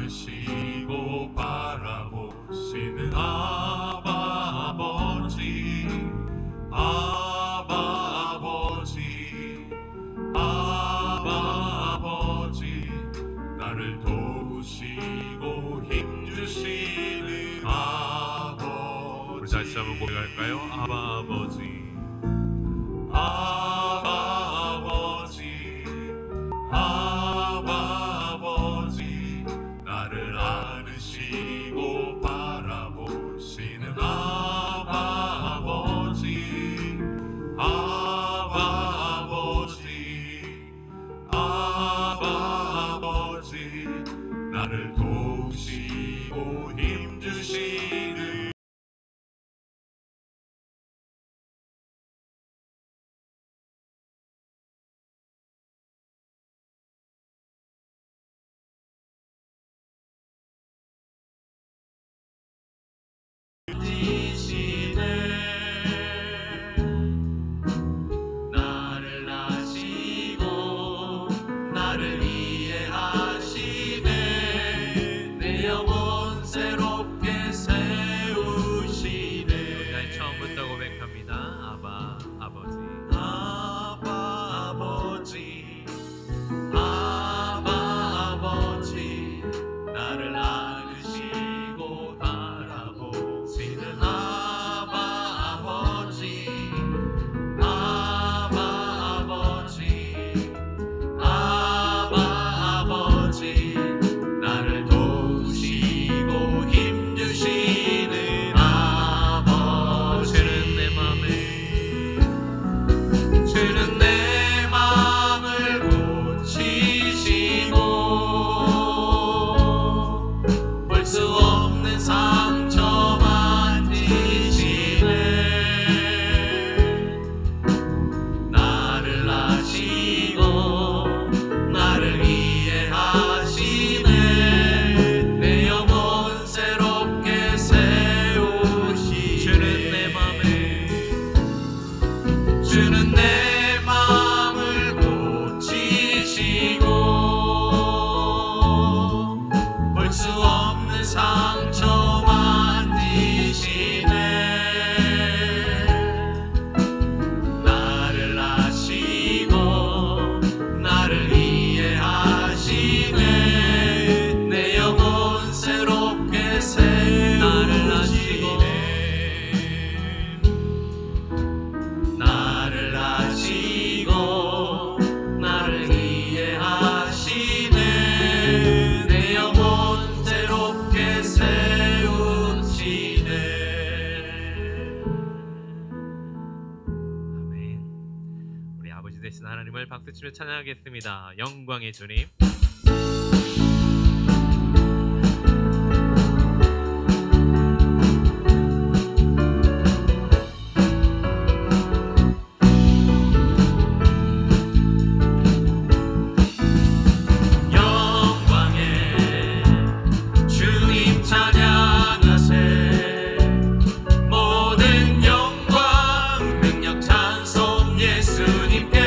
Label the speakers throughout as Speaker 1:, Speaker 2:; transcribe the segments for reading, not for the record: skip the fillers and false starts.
Speaker 1: 안으시고 바라보시는 아바 아버지, 아바 아버지, 아바 아버지, 나를 도우시고 힘주시는 아버지. 우리 다시 한번 고백할까요? 아바 아버지, 아바 아버지, 아바 아버지, 나를 안으시고 바라보시는 아바 아버지, 아바 아버지, 아바 아버지, 나를 도우시고 힘주시는 나를 아시고 나를 이해하시네. 내 영혼 새롭게 세우시네.
Speaker 2: 날 처음부터 고백합니다. 아바 아버지,
Speaker 1: 아바 아버지, 아바 아버지, 나를 안으시고 바라보시는 아바 아버지, 아바 아버지, 아바 아버지, 나를 도우시고 힘주시는 아버지.
Speaker 2: 주는 내 맘을
Speaker 1: 주는 내 마음을 고치시고 볼 수 없는 상처 만지시네. 나를 아시고 나를 이해하시네. 내 영혼 새롭게 세우시네.
Speaker 2: 주는 내 맘을
Speaker 1: 주는 내 마음을 고치시고 볼 수 없는 상처 만지시네. 나를 아시고 나를 이해하시네. 내 영혼 새롭게 세우시네. 나를 아시고 나를 이해하시네. 내 영혼 새롭게 세우시네.
Speaker 2: 아멘. 우리 아버지 되신 하나님을 박수치며 찬양하겠습니다. 영광의 주님.
Speaker 1: 영광의 주님 찬양하세. 모든 영광 능력 찬송 예수님께.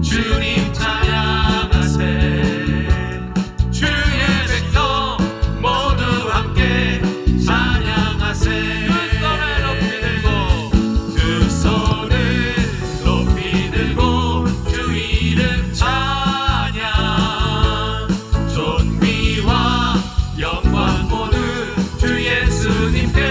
Speaker 1: 주님 찬양하세 주의 백성 모두 함께 찬양하세 두 손을 높이 들고 주 이름 찬양 존귀와 영광 모두 주 예수님께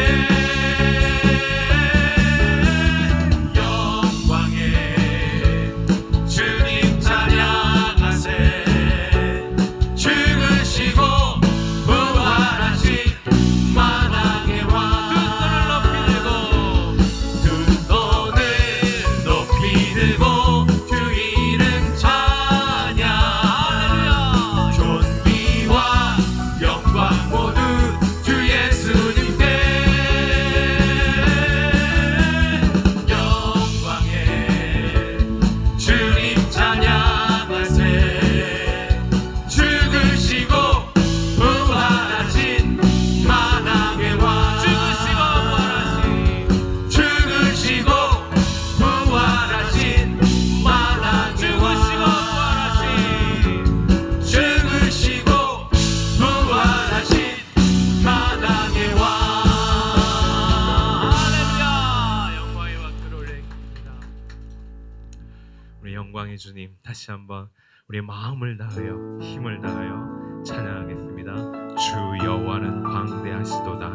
Speaker 2: 우리 영광의 주님, 다시 한번 우리 마음을 다하여 힘을 다하여 찬양하겠습니다. 주 여호와는 광대하시도다.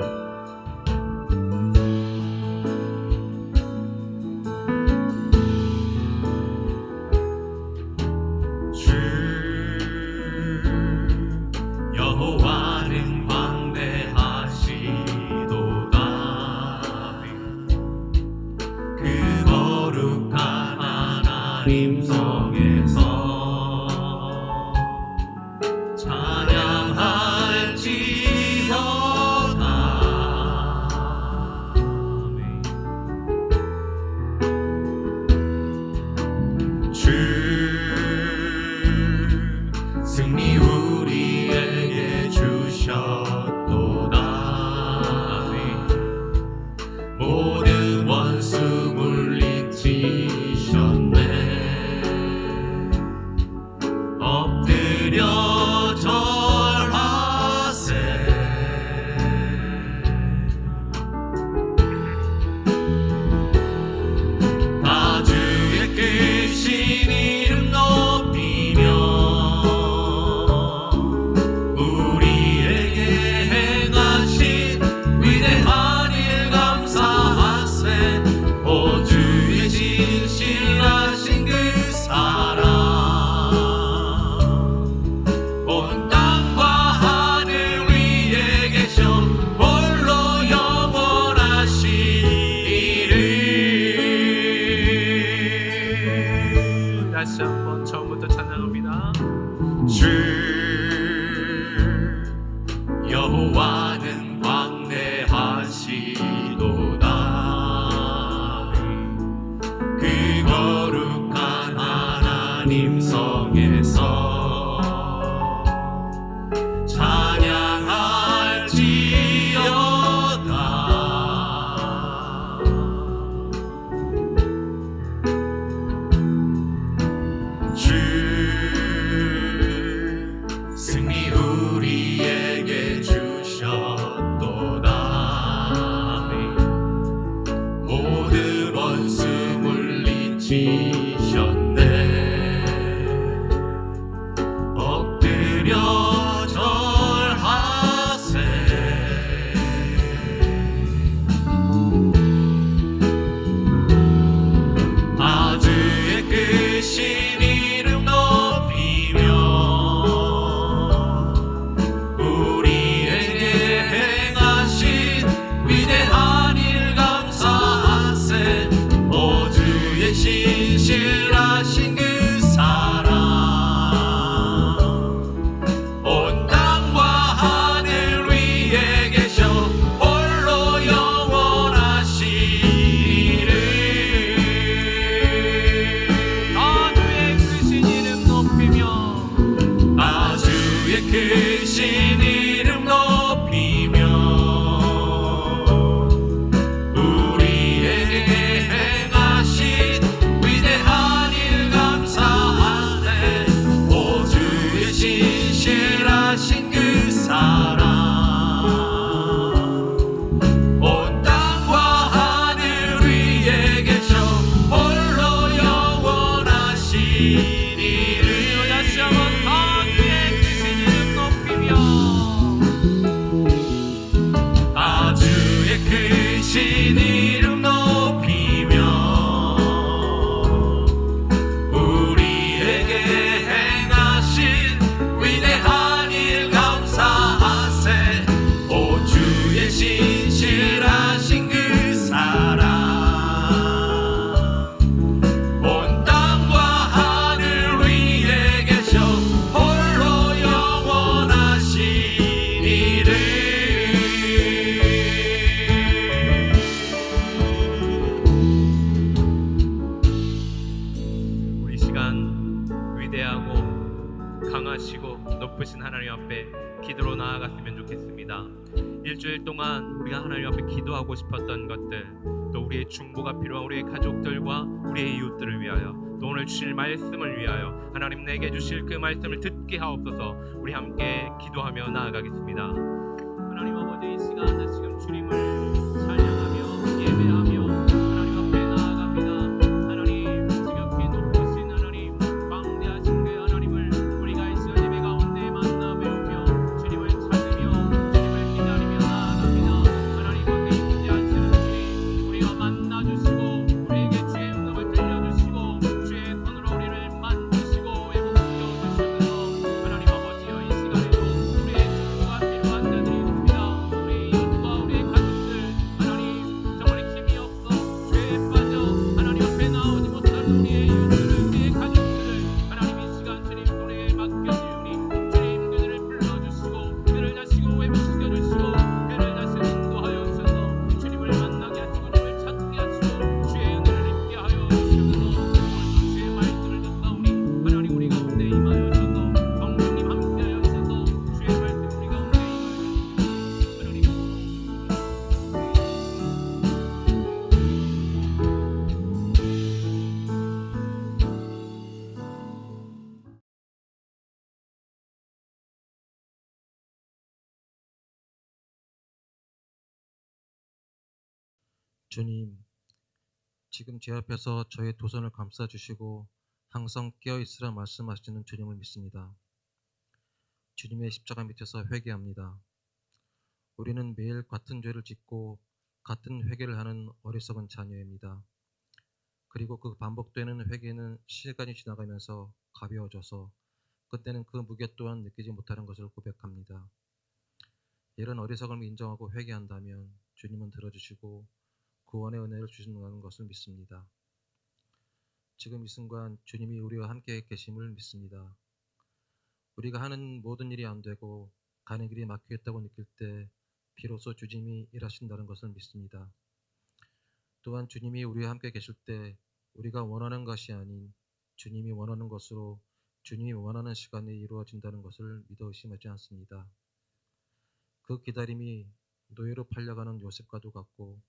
Speaker 1: 주 여호와는 광대하시도다. 그 거룩한 하나님 성에서 승리 우리에게 주셨도다. 모든 원수 물리치셨네. 엎드려 절하세. 다 주의 크신 이름 높이며 진실하신 그 사랑 온 땅과 하늘 위에 계셔 홀로 영원하신 이름.
Speaker 2: 다시 한번 처음부터 찬양합니다.
Speaker 1: 주 여호와는 광대하시도다. 그 거룩한 하나님 성에서 찬양할지어다. 주 승리 우리에게 주셨도다. 모든 원수 물리치셨네.
Speaker 2: 우리 다시 한번 다 주의 크신 이름 높이며
Speaker 1: 다 주의 크신 이름 높이며 우리에게 행하신 위대한 일 감사하세. 오 주의 신실하신 그 사랑 온 땅과 하늘 위에 계셔 홀로 영원하신 이름.
Speaker 2: 우리 시간 위대하고 강하시고 높으신 하나님 앞에 기도로 나아갔으면 좋겠습니다. 일주일 동안 우리가 하나님 앞에 기도하고 싶었던 것들, 또 우리의 중보가 필요한 우리의 가족들과 우리의 이웃들을 위하여, 또 오늘 주실 말씀을 위하여 하나님 내게 주실 그 말씀을 듣게 하옵소서. 우리 함께 기도하며 나아가겠습니다. 하나님 아버지, 이 시간 지금 주님을 찬양하며 예배하며 하나님 앞에 나아갑니다. 하나님, 지금 이 높으신 하나님, 광대하신 그 하나님을 우리가 이 시간 예배 가운데 만나 배우며 주님을 찾으며 주님을 기다리며 나아갑니다. 하나님 앞에 임재하시는 주님, 우리가 만나주시고 우리에게 주의 음성을 들려주시고 주의 손으로 우리를 만지시고 회복시켜주시면서 하나님 아버지여, 이 시간에도 우리의 축복가 필요한 자들이 있습니다. 우리 이웃과 우리의 가족들, 하나님 정말 힘이 없어 죄에 빠져 하나님 앞에 나오지 못한 우리의 이웃들을, 우리의 가족들을 하나님 이 시간 주님 손에 맡겨주니 주님 그들을 불러주시고 그들을 다시 회복시켜주시고 그들을 다시 인도하여 주셔서 주님을 만나게 하시고 주님을 찾게 하시고 주의 은혜를 입게 하여 주시옵소서. 오늘도 주의 말씀을 듣사오니 하나님 우리 가운데 임하여 주셔서 성령님 함께 하여 주셔서 주의 말씀 우리 가운데 임하여 주시옵소서.
Speaker 3: 주님, 지금 제 앞에서 저의 두 손을 감싸 주시고 항상 깨어 있으라 말씀하시는 주님을 믿습니다. 주님의 십자가 밑에서 회개합니다. 우리는 매일 같은 죄를 짓고 같은 회개를 하는 어리석은 자녀입니다. 그리고 그 반복되는 회개는 시간이 지나가면서 가벼워져서 그때는 그 무게 또한 느끼지 못하는 것을 고백합니다. 이런 어리석음을 인정하고 회개한다면 주님은 들어주시고 구원의 은혜를 주신다는 것을 믿습니다. 지금 이 순간 주님이 우리와 함께 계심을 믿습니다. 우리가 하는 모든 일이 안 되고 가는 길이 막히겠다고 느낄 때 비로소 주님이 일하신다는 것을 믿습니다. 또한 주님이 우리와 함께 계실 때 우리가 원하는 것이 아닌 주님이 원하는 것으로 주님이 원하는 시간에 이루어진다는 것을 믿어 의심하지 않습니다. 그 기다림이 노예로 팔려가는 요셉과도 같고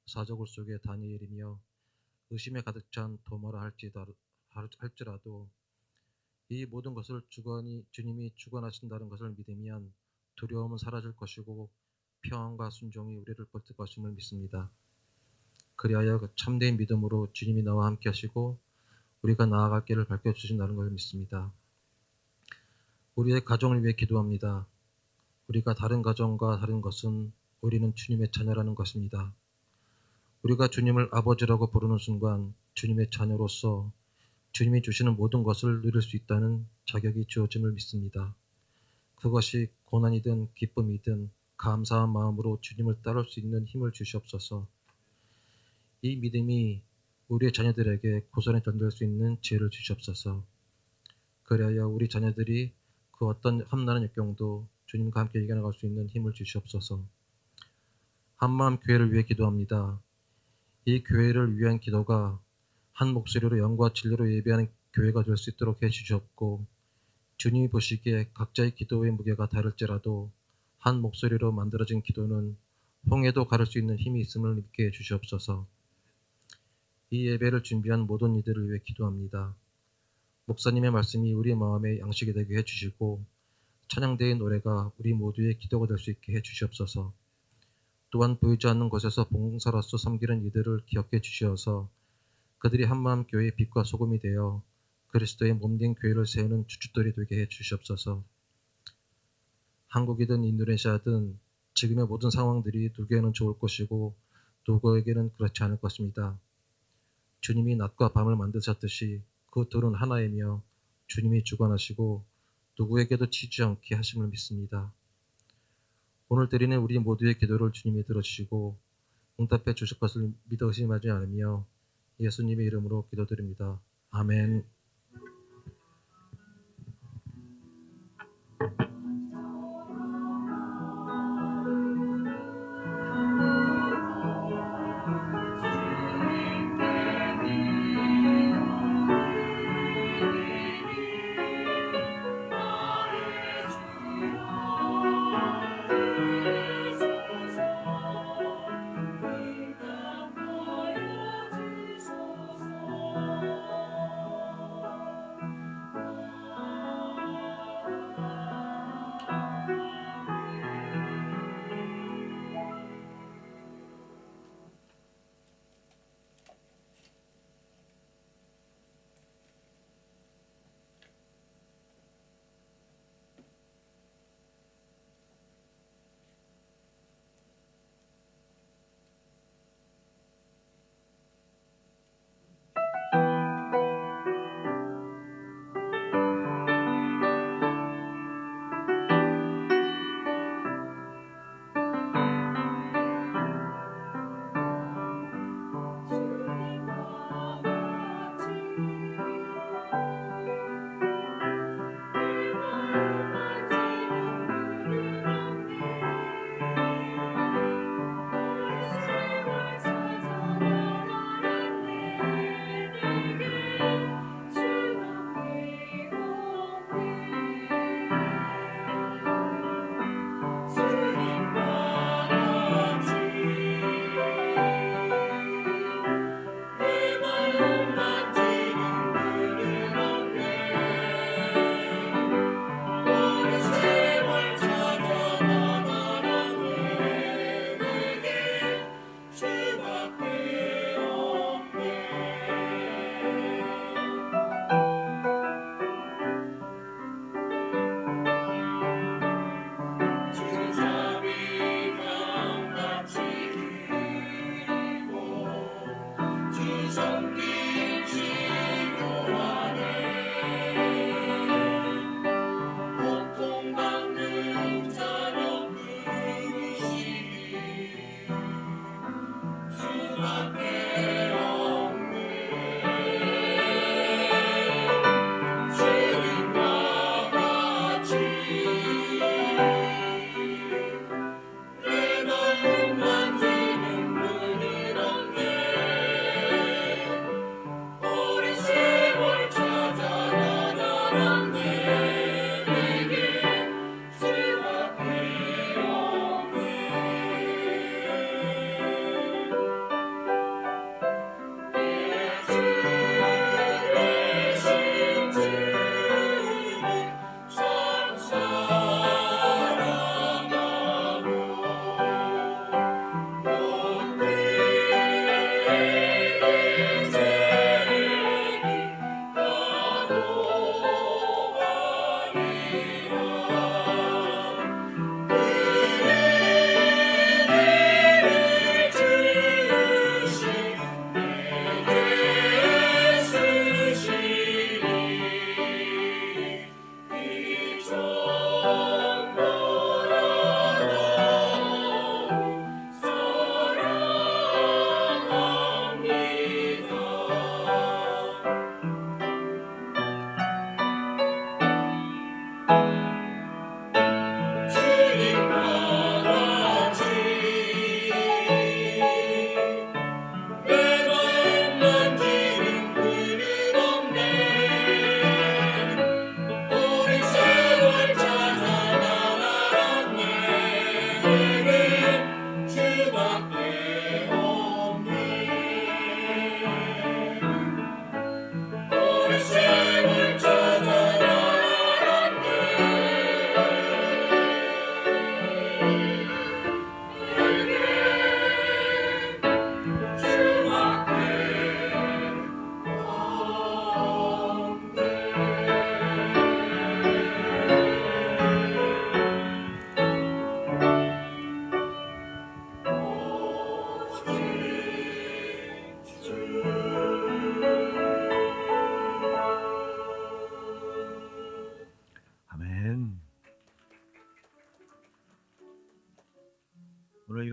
Speaker 3: 사저굴 속의 다니엘이며 의심에 가득 찬 도마라 할지라도 이 모든 것을 주님이 주관하신다는 것을 믿으면 두려움은 사라질 것이고 평안과 순종이 우리를 버틸 것임을 믿습니다. 그리하여 그 참된 믿음으로 주님이 나와 함께 하시고 우리가 나아갈 길을 밝혀주신다는 것을 믿습니다. 우리의 가정을 위해 기도합니다. 우리가 다른 가정과 다른 것은 우리는 주님의 자녀라는 것입니다. 우리가 주님을 아버지라고 부르는 순간 주님의 자녀로서 주님이 주시는 모든 것을 누릴 수 있다는 자격이 주어짐을 믿습니다. 그것이 고난이든 기쁨이든 감사한 마음으로 주님을 따를 수 있는 힘을 주시옵소서. 이 믿음이 우리의 자녀들에게 고선에 던질 수 있는 지혜를 주시옵소서. 그리하여 우리 자녀들이 그 어떤 험난한 역경도 주님과 함께 이겨나갈 수 있는 힘을 주시옵소서. 한마음 교회를 위해 기도합니다. 이 교회를 위한 기도가 한 목소리로 영과 진리로 예배하는 교회가 될 수 있도록 해주시옵고, 주님이 보시기에 각자의 기도의 무게가 다를지라도 한 목소리로 만들어진 기도는 홍해도 가를 수 있는 힘이 있음을 믿게 해주시옵소서. 이 예배를 준비한 모든 이들을 위해 기도합니다. 목사님의 말씀이 우리 마음의 양식이 되게 해주시고 찬양대의 노래가 우리 모두의 기도가 될 수 있게 해주시옵소서. 또한 보이지 않는 곳에서 봉사로서 섬기는 이들을 기억해 주시어서 그들이 한마음 교회의 빛과 소금이 되어 그리스도의 몸된 교회를 세우는 주춧돌이 되게 해 주시옵소서. 한국이든 인도네시아든 지금의 모든 상황들이 누구에게는 좋을 것이고 누구에게는 그렇지 않을 것입니다. 주님이 낮과 밤을 만드셨듯이 그 둘은 하나이며 주님이 주관하시고 누구에게도 치지 않게 하심을 믿습니다. 오늘 드리는 우리 모두의 기도를 주님이 들어주시고 응답해 주실 것을 믿어 의심하지 않으며 예수님의 이름으로 기도드립니다. 아멘.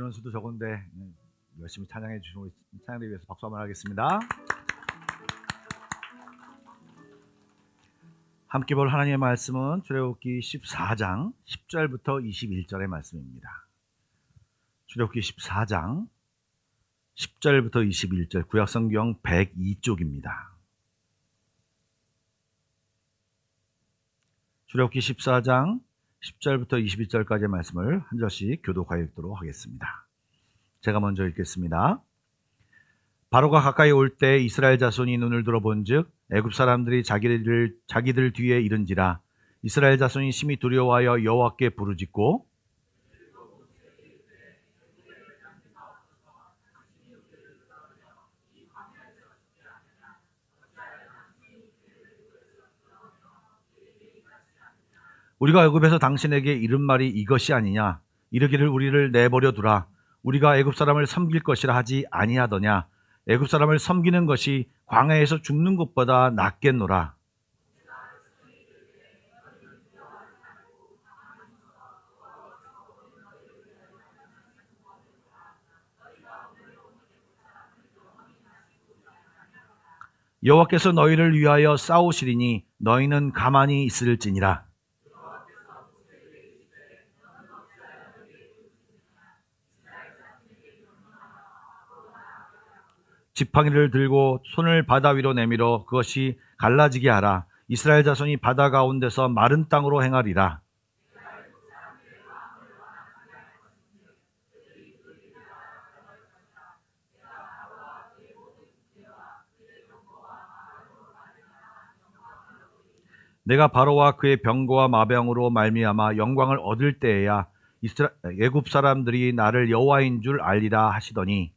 Speaker 4: 인원수도 적은데 열심히 찬양해 주시고 찬양을 위해서 박수 한번 하겠습니다. 함께 볼 하나님의 말씀은 출애굽기 14장 10절부터 21절의 말씀입니다. 출애굽기 14장 10절부터 21절 구약성경 102쪽입니다. 출애굽기 14장 10절부터 21절까지의 말씀을 한 절씩 교독하여 읽도록 하겠습니다. 제가 먼저 읽겠습니다. 바로가 가까이 올 때 이스라엘 자손이 눈을 들어본즉 애굽 사람들이 자기들 뒤에 이른지라. 이스라엘 자손이 심히 두려워하여 여호와께 부르짖고 우리가 애굽에서 당신에게 이른 말이 이것이 아니냐. 이르기를 우리를 내버려 두라. 우리가 애굽 사람을 섬길 것이라 하지 아니하더냐. 애굽 사람을 섬기는 것이 광야에서 죽는 것보다 낫겠노라. 여호와께서 너희를 위하여 싸우시리니 너희는 가만히 있을지니라. 지팡이를 들고 손을 바다 위로 내밀어 그것이 갈라지게 하라. 이스라엘 자손이 바다 가운데서 마른 땅으로 행하리라. 내가 바로와 그의 병거와 마병으로 말미암아 영광을 얻을 때에야 애굽 사람들이 나를 여호와인 줄 알리라 하시더니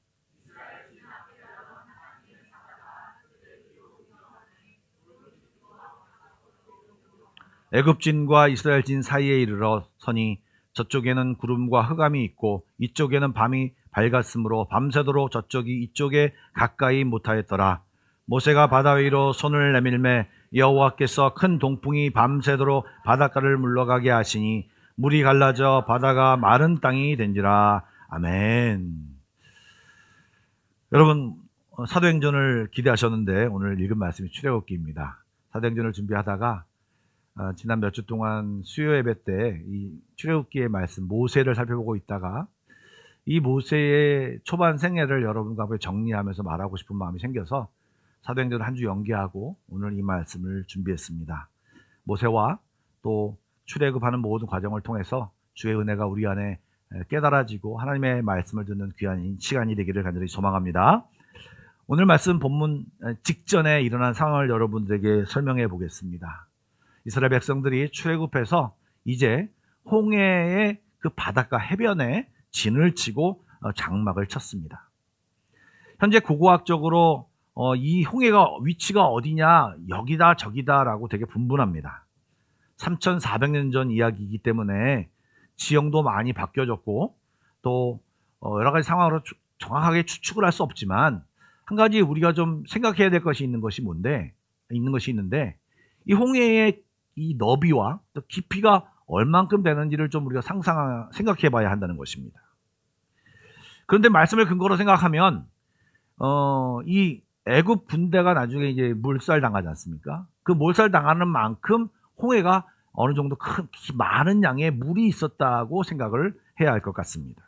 Speaker 4: 애굽진과 이스라엘진 사이에 이르러 서니 저쪽에는 구름과 흑암이 있고 이쪽에는 밤이 밝았으므로 밤새도록 저쪽이 이쪽에 가까이 못하였더라. 모세가 바다 위로 손을 내밀매 여호와께서 큰 동풍이 밤새도록 바닷가를 물러가게 하시니 물이 갈라져 바다가 마른 땅이 된지라. 아멘. 여러분, 사도행전을 기대하셨는데 오늘 읽은 말씀이 출애굽기입니다. 사도행전을 준비하다가 지난 몇 주 동안 수요 예배 때 이 출애굽기의 말씀 모세를 살펴보고 있다가 이 모세의 초반 생애를 여러분과 함께 정리하면서 말하고 싶은 마음이 생겨서 사도행전을 한 주 연기하고 오늘 이 말씀을 준비했습니다. 모세와 또 출애굽하는 모든 과정을 통해서 주의 은혜가 우리 안에 깨달아지고 하나님의 말씀을 듣는 귀한 시간이 되기를 간절히 소망합니다. 오늘 말씀 본문 직전에 일어난 상황을 여러분들에게 설명해 보겠습니다. 이스라엘 백성들이 출애굽해서 이제 홍해의 그 바닷가 해변에 진을 치고 장막을 쳤습니다. 현재 고고학적으로 이 홍해가 위치가 어디냐, 여기다 저기다라고 되게 분분합니다. 3,400년 전 이야기이기 때문에 지형도 많이 바뀌어졌고 또 여러 가지 상황으로 정확하게 추측을 할 수 없지만 한 가지 우리가 좀 생각해야 될 것이 있는 것이 있는데 이 홍해의 이 너비와 또 깊이가 얼만큼 되는지를 좀 우리가 생각해 봐야 한다는 것입니다. 그런데 말씀을 근거로 생각하면 이 애굽 군대가 나중에 이제 몰살 당하지 않습니까? 그 몰살 당하는 만큼 홍해가 어느 정도 많은 양의 물이 있었다고 생각을 해야 할 것 같습니다.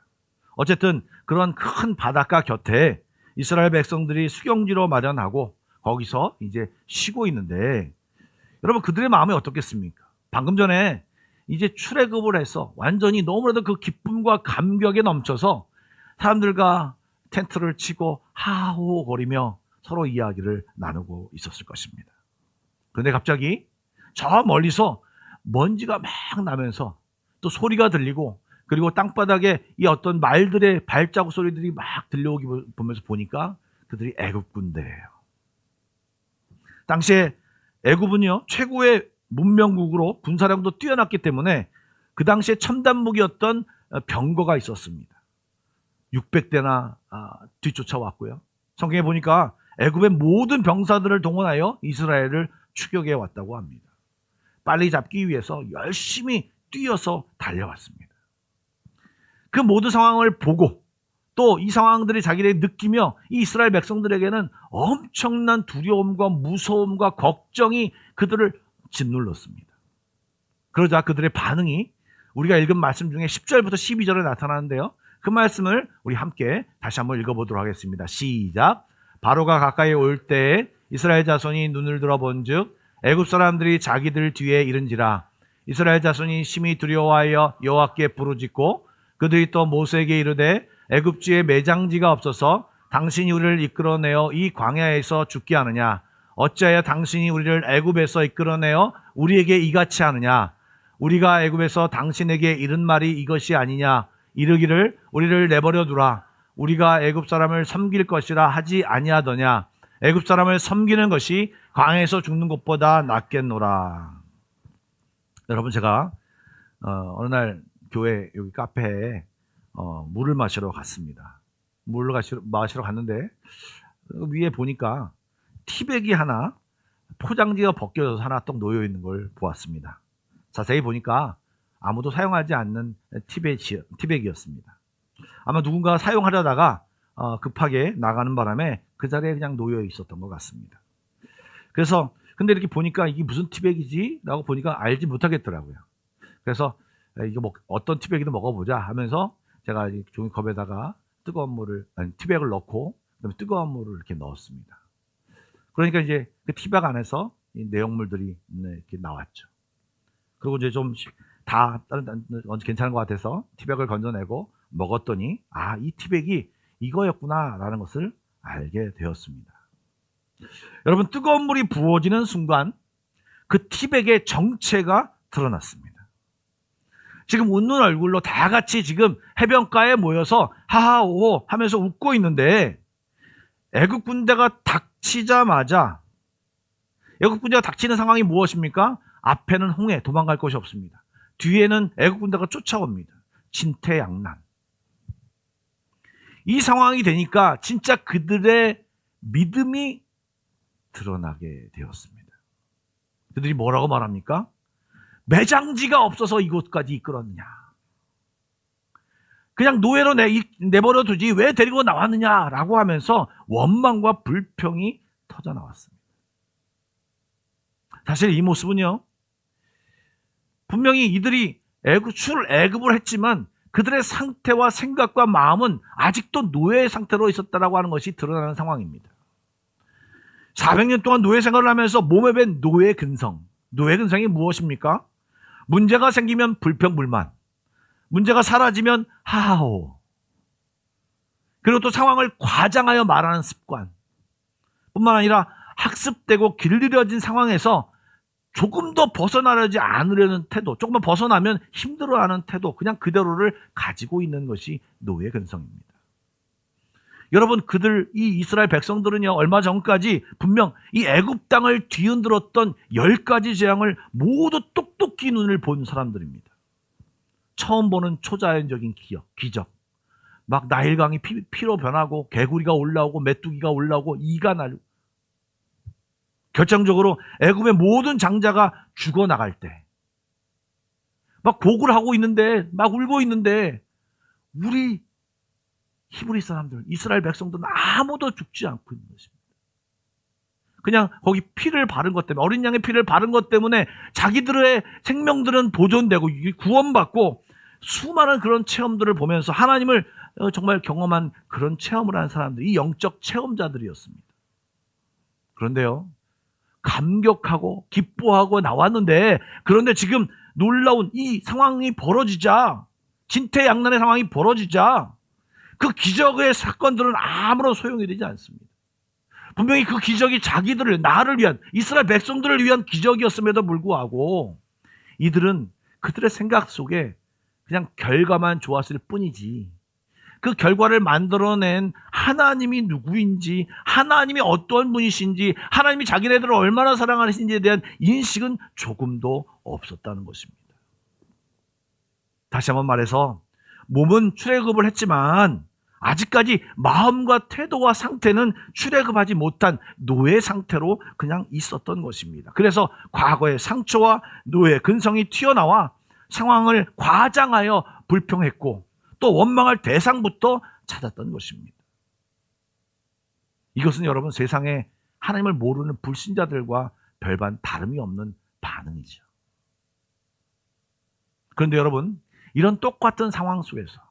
Speaker 4: 어쨌든 그런 큰 바닷가 곁에 이스라엘 백성들이 수경지로 마련하고 거기서 이제 쉬고 있는데 여러분 그들의 마음이 어떻겠습니까? 방금 전에 이제 출애굽을 해서 완전히 너무나도 그 기쁨과 감격에 넘쳐서 사람들과 텐트를 치고 하호거리며 서로 이야기를 나누고 있었을 것입니다. 그런데 갑자기 저 멀리서 먼지가 막 나면서 또 소리가 들리고 그리고 땅바닥에 이 어떤 말들의 발자국 소리들이 막 들려오기 보면서 보니까 그들이 애굽 군대예요. 당시에 애굽은요 최고의 문명국으로 군사력도 뛰어났기 때문에 그 당시에 첨단 무기였던 병거가 있었습니다. 600대나 뒤쫓아왔고요. 성경에 보니까 애굽의 모든 병사들을 동원하여 이스라엘을 추격해 왔다고 합니다. 빨리 잡기 위해서 열심히 뛰어서 달려왔습니다. 그 모든 상황을 보고 또 이 상황들이 자기들이 느끼며 이 이스라엘 백성들에게는 엄청난 두려움과 무서움과 걱정이 그들을 짓눌렀습니다. 그러자 그들의 반응이 우리가 읽은 말씀 중에 10절부터 12절에 나타나는데요. 그 말씀을 우리 함께 다시 한번 읽어보도록 하겠습니다. 시작. 바로가 가까이 올 때에 이스라엘 자손이 눈을 들어본즉 애굽 사람들이 자기들 뒤에 이른지라. 이스라엘 자손이 심히 두려워하여 여호와께 부르짖고 그들이 또 모세에게 이르되 애굽지에 매장지가 없어서 당신이 우리를 이끌어내어 이 광야에서 죽게 하느냐? 어찌하여 당신이 우리를 애굽에서 이끌어내어 우리에게 이같이 하느냐? 우리가 애굽에서 당신에게 이른 말이 이것이 아니냐? 이르기를 우리를 내버려 두라. 우리가 애굽 사람을 섬길 것이라 하지 아니하더냐? 애굽 사람을 섬기는 것이 광야에서 죽는 것보다 낫겠노라. 여러분, 제가 어느 날 교회 여기 카페에 물을 마시러 갔습니다. 물을 마시러 갔는데 위에 보니까 티백이 하나, 포장지가 벗겨져서 하나 떡 놓여 있는 걸 보았습니다. 자세히 보니까 아무도 사용하지 않는 티백이었습니다. 아마 누군가가 사용하려다가 급하게 나가는 바람에 그 자리에 그냥 놓여 있었던 것 같습니다. 그래서 근데 이렇게 보니까 이게 무슨 티백이지? 라고 보니까 알지 못하겠더라고요. 그래서 이거 어떤 티백이든 먹어보자 하면서 제가 종이컵에다가 티백을 넣고 그다음에 뜨거운 물을 이렇게 넣었습니다. 그러니까 이제 그 티백 안에서 이 내용물들이 이렇게 나왔죠. 그리고 이제 좀 다 괜찮은 것 같아서 티백을 건져내고 먹었더니 이 티백이 이거였구나라는 것을 알게 되었습니다. 여러분, 뜨거운 물이 부어지는 순간 그 티백의 정체가 드러났습니다. 지금 웃는 얼굴로 다 같이 지금 해변가에 모여서 하하오호 하면서 웃고 있는데 애굽 군대가 닥치자마자 애굽 군대가 닥치는 상황이 무엇입니까? 앞에는 홍해, 도망갈 곳이 없습니다. 뒤에는 애굽 군대가 쫓아옵니다. 진퇴양난. 이 상황이 되니까 진짜 그들의 믿음이 드러나게 되었습니다. 그들이 뭐라고 말합니까? 매장지가 없어서 이곳까지 이끌었냐? 그냥 노예로 내버려 두지 왜 데리고 나왔느냐라고 하면서 원망과 불평이 터져 나왔습니다. 사실 이 모습은요, 분명히 이들이 애굽을 했지만 그들의 상태와 생각과 마음은 아직도 노예의 상태로 있었다라고 하는 것이 드러나는 상황입니다. 400년 동안 노예 생활을 하면서 몸에 밴 노예 근성. 노예 근성이 무엇입니까? 문제가 생기면 불평불만, 문제가 사라지면 하하호, 그리고 또 상황을 과장하여 말하는 습관 뿐만 아니라 학습되고 길들여진 상황에서 조금 더 벗어나려지 않으려는 태도, 조금만 벗어나면 힘들어하는 태도, 그냥 그대로를 가지고 있는 것이 노예 근성입니다. 여러분, 이 이스라엘 백성들은요, 얼마 전까지 분명 이 애굽 땅을 뒤흔들었던 10가지 재앙을 모두 똑똑히 눈을 본 사람들입니다. 처음 보는 초자연적인 기적. 막 나일강이 피로 변하고 개구리가 올라오고 메뚜기가 올라오고 이가 날고, 결정적으로 애굽의 모든 장자가 죽어나갈 때 막 곡을 하고 있는데, 막 울고 있는데 우리 히브리 사람들, 이스라엘 백성들은 아무도 죽지 않고 있는 것입니다. 그냥 거기 피를 바른 것 때문에, 어린 양의 피를 바른 것 때문에 자기들의 생명들은 보존되고 구원받고 수많은 그런 체험들을 보면서 하나님을 정말 경험한 그런 체험을 한 사람들이 영적 체험자들이었습니다. 그런데요, 감격하고 기뻐하고 나왔는데, 그런데 지금 놀라운 이 상황이 벌어지자, 진퇴양난의 상황이 벌어지자 그 기적의 사건들은 아무런 소용이 되지 않습니다. 분명히 그 기적이 나를 위한, 이스라엘 백성들을 위한 기적이었음에도 불구하고 이들은 그들의 생각 속에 그냥 결과만 좋았을 뿐이지, 그 결과를 만들어낸 하나님이 누구인지, 하나님이 어떤 분이신지, 하나님이 자기네들을 얼마나 사랑하시는지에 대한 인식은 조금도 없었다는 것입니다. 다시 한번 말해서 몸은 출애굽을 했지만 아직까지 마음과 태도와 상태는 출애굽하지 못한 노예 상태로 그냥 있었던 것입니다. 그래서 과거의 상처와 노예 근성이 튀어나와 상황을 과장하여 불평했고, 또 원망할 대상부터 찾았던 것입니다. 이것은 여러분 세상에 하나님을 모르는 불신자들과 별반 다름이 없는 반응이죠. 그런데 여러분, 이런 똑같은 상황 속에서,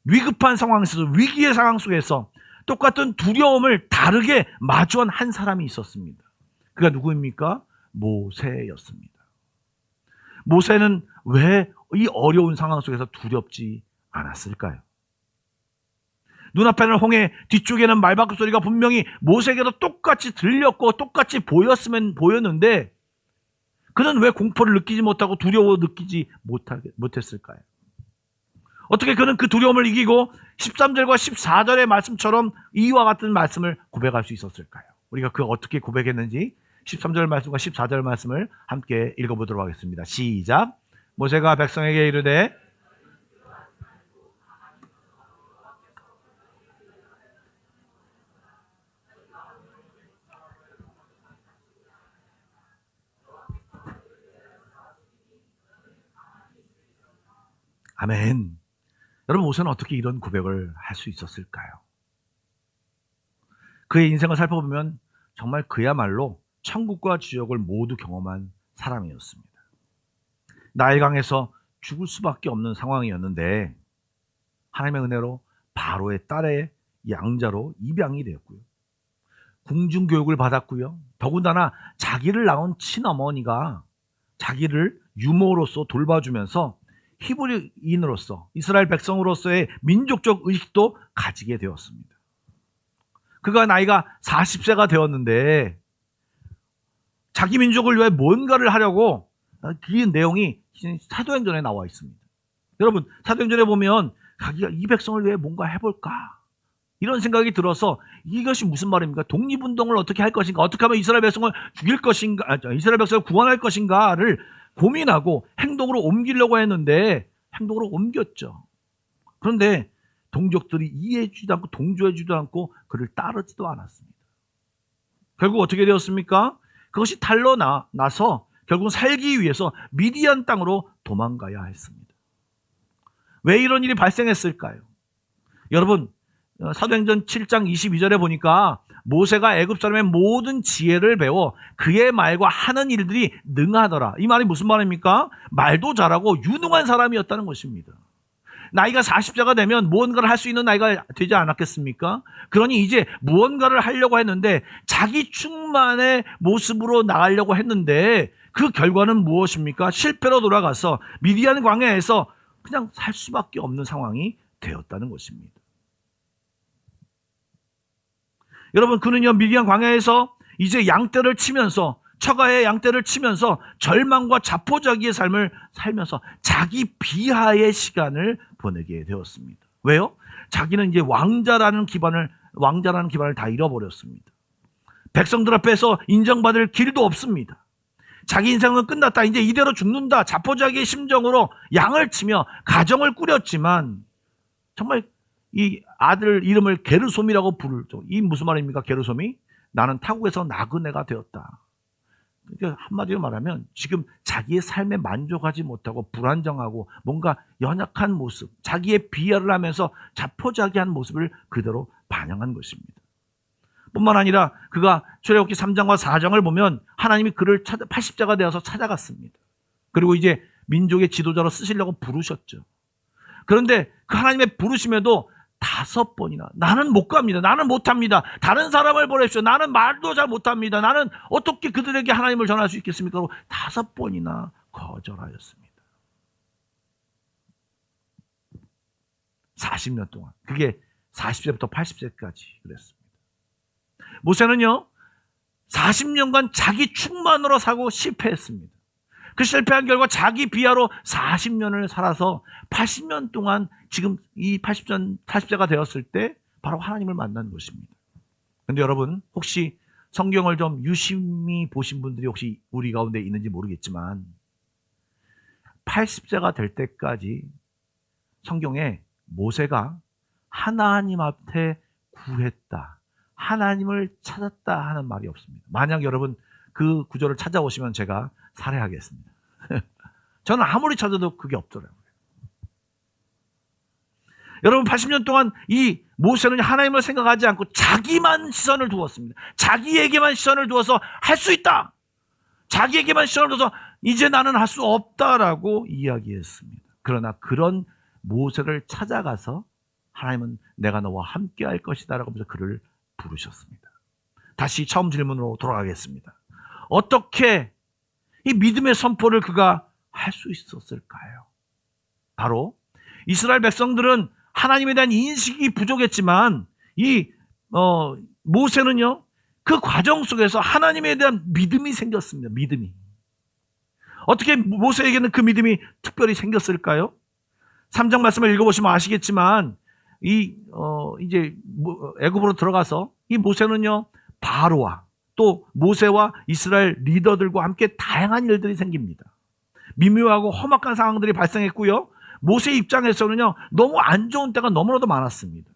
Speaker 4: 위급한 상황 속에서, 위기의 상황 속에서 똑같은 두려움을 다르게 마주한 한 사람이 있었습니다. 그가 누구입니까? 모세였습니다. 모세는 왜 이 어려운 상황 속에서 두렵지 않았을까요? 눈앞에는 홍해, 뒤쪽에는 말바꿈 소리가 분명히 모세에게도 똑같이 들렸고 똑같이 보였는데 그는 왜 공포를 느끼지 못하고 두려워 느끼지 못했을까요? 어떻게 그는 그 두려움을 이기고 13절과 14절의 말씀처럼 이와 같은 말씀을 고백할 수 있었을까요? 우리가 그 어떻게 고백했는지 13절 말씀과 14절 말씀을 함께 읽어보도록 하겠습니다. 시작. 모세가 백성에게 이르되 아멘. 여러분, 모세는 어떻게 이런 고백을 할 수 있었을까요? 그의 인생을 살펴보면 정말 그야말로 천국과 지옥을 모두 경험한 사람이었습니다. 나일강에서 죽을 수밖에 없는 상황이었는데 하나님의 은혜로 바로의 딸의 양자로 입양이 되었고요. 궁중교육을 받았고요. 더군다나 자기를 낳은 친어머니가 자기를 유모로서 돌봐주면서 히브리인으로서 이스라엘 백성으로서의 민족적 의식도 가지게 되었습니다. 그가 나이가 40세가 되었는데 자기 민족을 위해 뭔가를 하려고 그 내용이 사도행전에 나와 있습니다. 여러분, 사도행전에 보면 자기가 이 백성을 위해 뭔가 해볼까 이런 생각이 들어서 이것이 무슨 말입니까? 독립운동을 어떻게 할 것인가, 어떻게 하면 이스라엘 백성을 죽일 것인가, 이스라엘 백성을 구원할 것인가를 고민하고 행동으로 옮기려고 했는데 행동으로 옮겼죠. 그런데 동족들이 이해해주지도 않고 동조해주지도 않고 그를 따르지도 않았습니다. 결국 어떻게 되었습니까? 그것이 나서 결국 살기 위해서 미디안 땅으로 도망가야 했습니다. 왜 이런 일이 발생했을까요? 여러분, 사도행전 7장 22절에 보니까 모세가 애굽 사람의 모든 지혜를 배워 그의 말과 하는 일들이 능하더라. 이 말이 무슨 말입니까? 말도 잘하고 유능한 사람이었다는 것입니다. 나이가 40세가 되면 무언가를 할 수 있는 나이가 되지 않았겠습니까? 그러니 이제 무언가를 하려고 했는데 자기 충만의 모습으로 나가려고 했는데 그 결과는 무엇입니까? 실패로 돌아가서 미디안 광야에서 그냥 살 수밖에 없는 상황이 되었다는 것입니다. 여러분, 그는요 미디안 광야에서 이제 양떼를 치면서 처가의 양떼를 치면서 절망과 자포자기의 삶을 살면서 자기 비하의 시간을 보내게 되었습니다. 왜요? 자기는 이제 왕자라는 기반을 다 잃어버렸습니다. 백성들 앞에서 인정받을 길도 없습니다. 자기 인생은 끝났다, 이제 이대로 죽는다, 자포자기의 심정으로 양을 치며 가정을 꾸렸지만 정말 이 아들 이름을 게르솜이라고 부르죠. 이 무슨 말입니까? 게르솜이 나는 타국에서 나그네가 되었다. 그러니까 한마디로 말하면 지금 자기의 삶에 만족하지 못하고 불안정하고 뭔가 연약한 모습, 자기의 비하를 하면서 자포자기한 모습을 그대로 반영한 것입니다. 뿐만 아니라 그가 출애굽기 3장과 4장을 보면 하나님이 그를 80자가 되어서 찾아갔습니다. 그리고 이제 민족의 지도자로 쓰시려고 부르셨죠. 그런데 그 하나님의 부르심에도 5번이나 나는 못 갑니다. 나는 못합니다. 다른 사람을 보내십시오. 나는 말도 잘 못합니다. 나는 어떻게 그들에게 하나님을 전할 수 있겠습니까? 5번이나 거절하였습니다. 40년 동안. 그게 40세부터 80세까지 그랬습니다. 모세는요 40년간 자기 충만으로 사고 실패했습니다. 그 실패한 결과 자기 비하로 40년을 살아서 80년 동안 지금 이 80세가 되었을 때 바로 하나님을 만난 것입니다. 그런데 여러분, 혹시 성경을 좀 유심히 보신 분들이 혹시 우리 가운데 있는지 모르겠지만 80세가 될 때까지 성경에 모세가 하나님 앞에 구했다, 하나님을 찾았다 하는 말이 없습니다. 만약 여러분 그 구절을 찾아오시면 제가 살해하겠습니다. 저는 아무리 찾아도 그게 없더라고요. 여러분 80년 동안 이 모세는 하나님을 생각하지 않고 자기만 시선을 두었습니다. 자기에게만 시선을 두어서 할 수 있다. 자기에게만 시선을 두어서 이제 나는 할 수 없다라고 이야기했습니다. 그러나 그런 모세를 찾아가서 하나님은 내가 너와 함께 할 것이다 라고 하면서 그를 부르셨습니다. 다시 처음 질문으로 돌아가겠습니다. 어떻게 이 믿음의 선포를 그가 할 수 있었을까요? 바로 이스라엘 백성들은 하나님에 대한 인식이 부족했지만 이 모세는요, 그 과정 속에서 하나님에 대한 믿음이 생겼습니다. 믿음이. 어떻게 모세에게는 그 믿음이 특별히 생겼을까요? 3장 말씀을 읽어보시면 아시겠지만 이제 애굽으로 들어가서 이 모세는요, 바로와 또 모세와 이스라엘 리더들과 함께 다양한 일들이 생깁니다. 미묘하고 험악한 상황들이 발생했고요. 모세 입장에서는요, 너무 안 좋은 때가 너무나도 많았습니다.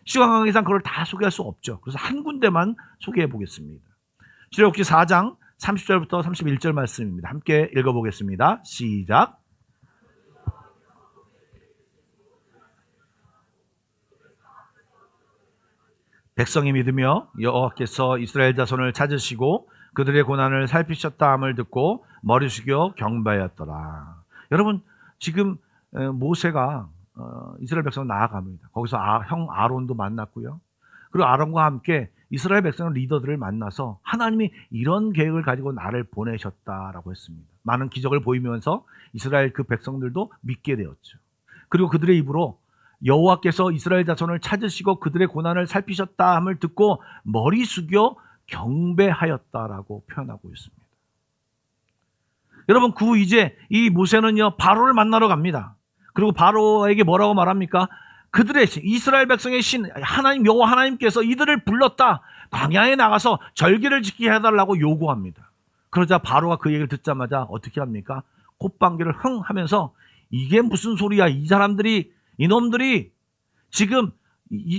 Speaker 4: 시간 관계상 그걸 다 소개할 수 없죠. 그래서 한 군데만 소개해 보겠습니다. 출애굽기 4장 30절부터 31절 말씀입니다. 함께 읽어보겠습니다. 시작. 백성이 믿으며 여호와께서 이스라엘 자손을 찾으시고 그들의 고난을 살피셨다 함을 듣고 머리 숙여 경배하였더라. 여러분, 지금 모세가 이스라엘 백성을 나아갑니다. 거기서 형 아론도 만났고요. 그리고 아론과 함께 이스라엘 백성 리더들을 만나서 하나님이 이런 계획을 가지고 나를 보내셨다라고 했습니다. 많은 기적을 보이면서 이스라엘 그 백성들도 믿게 되었죠. 그리고 그들의 입으로 여호와께서 이스라엘 자손을 찾으시고 그들의 고난을 살피셨다 함을 듣고 머리 숙여 경배하였다라고 표현하고 있습니다. 여러분, 그 이제 이 모세는요, 바로를 만나러 갑니다. 그리고 바로에게 뭐라고 말합니까? 그들의 신, 이스라엘 백성의 신 하나님 여호와 하나님께서 이들을 불렀다. 광야에 나가서 절기를 지키게 해달라고 요구합니다. 그러자 바로가 그 얘기를 듣자마자 어떻게 합니까? 콧방귀를 흥 하면서 이게 무슨 소리야? 이 사람들이, 이놈들이 지금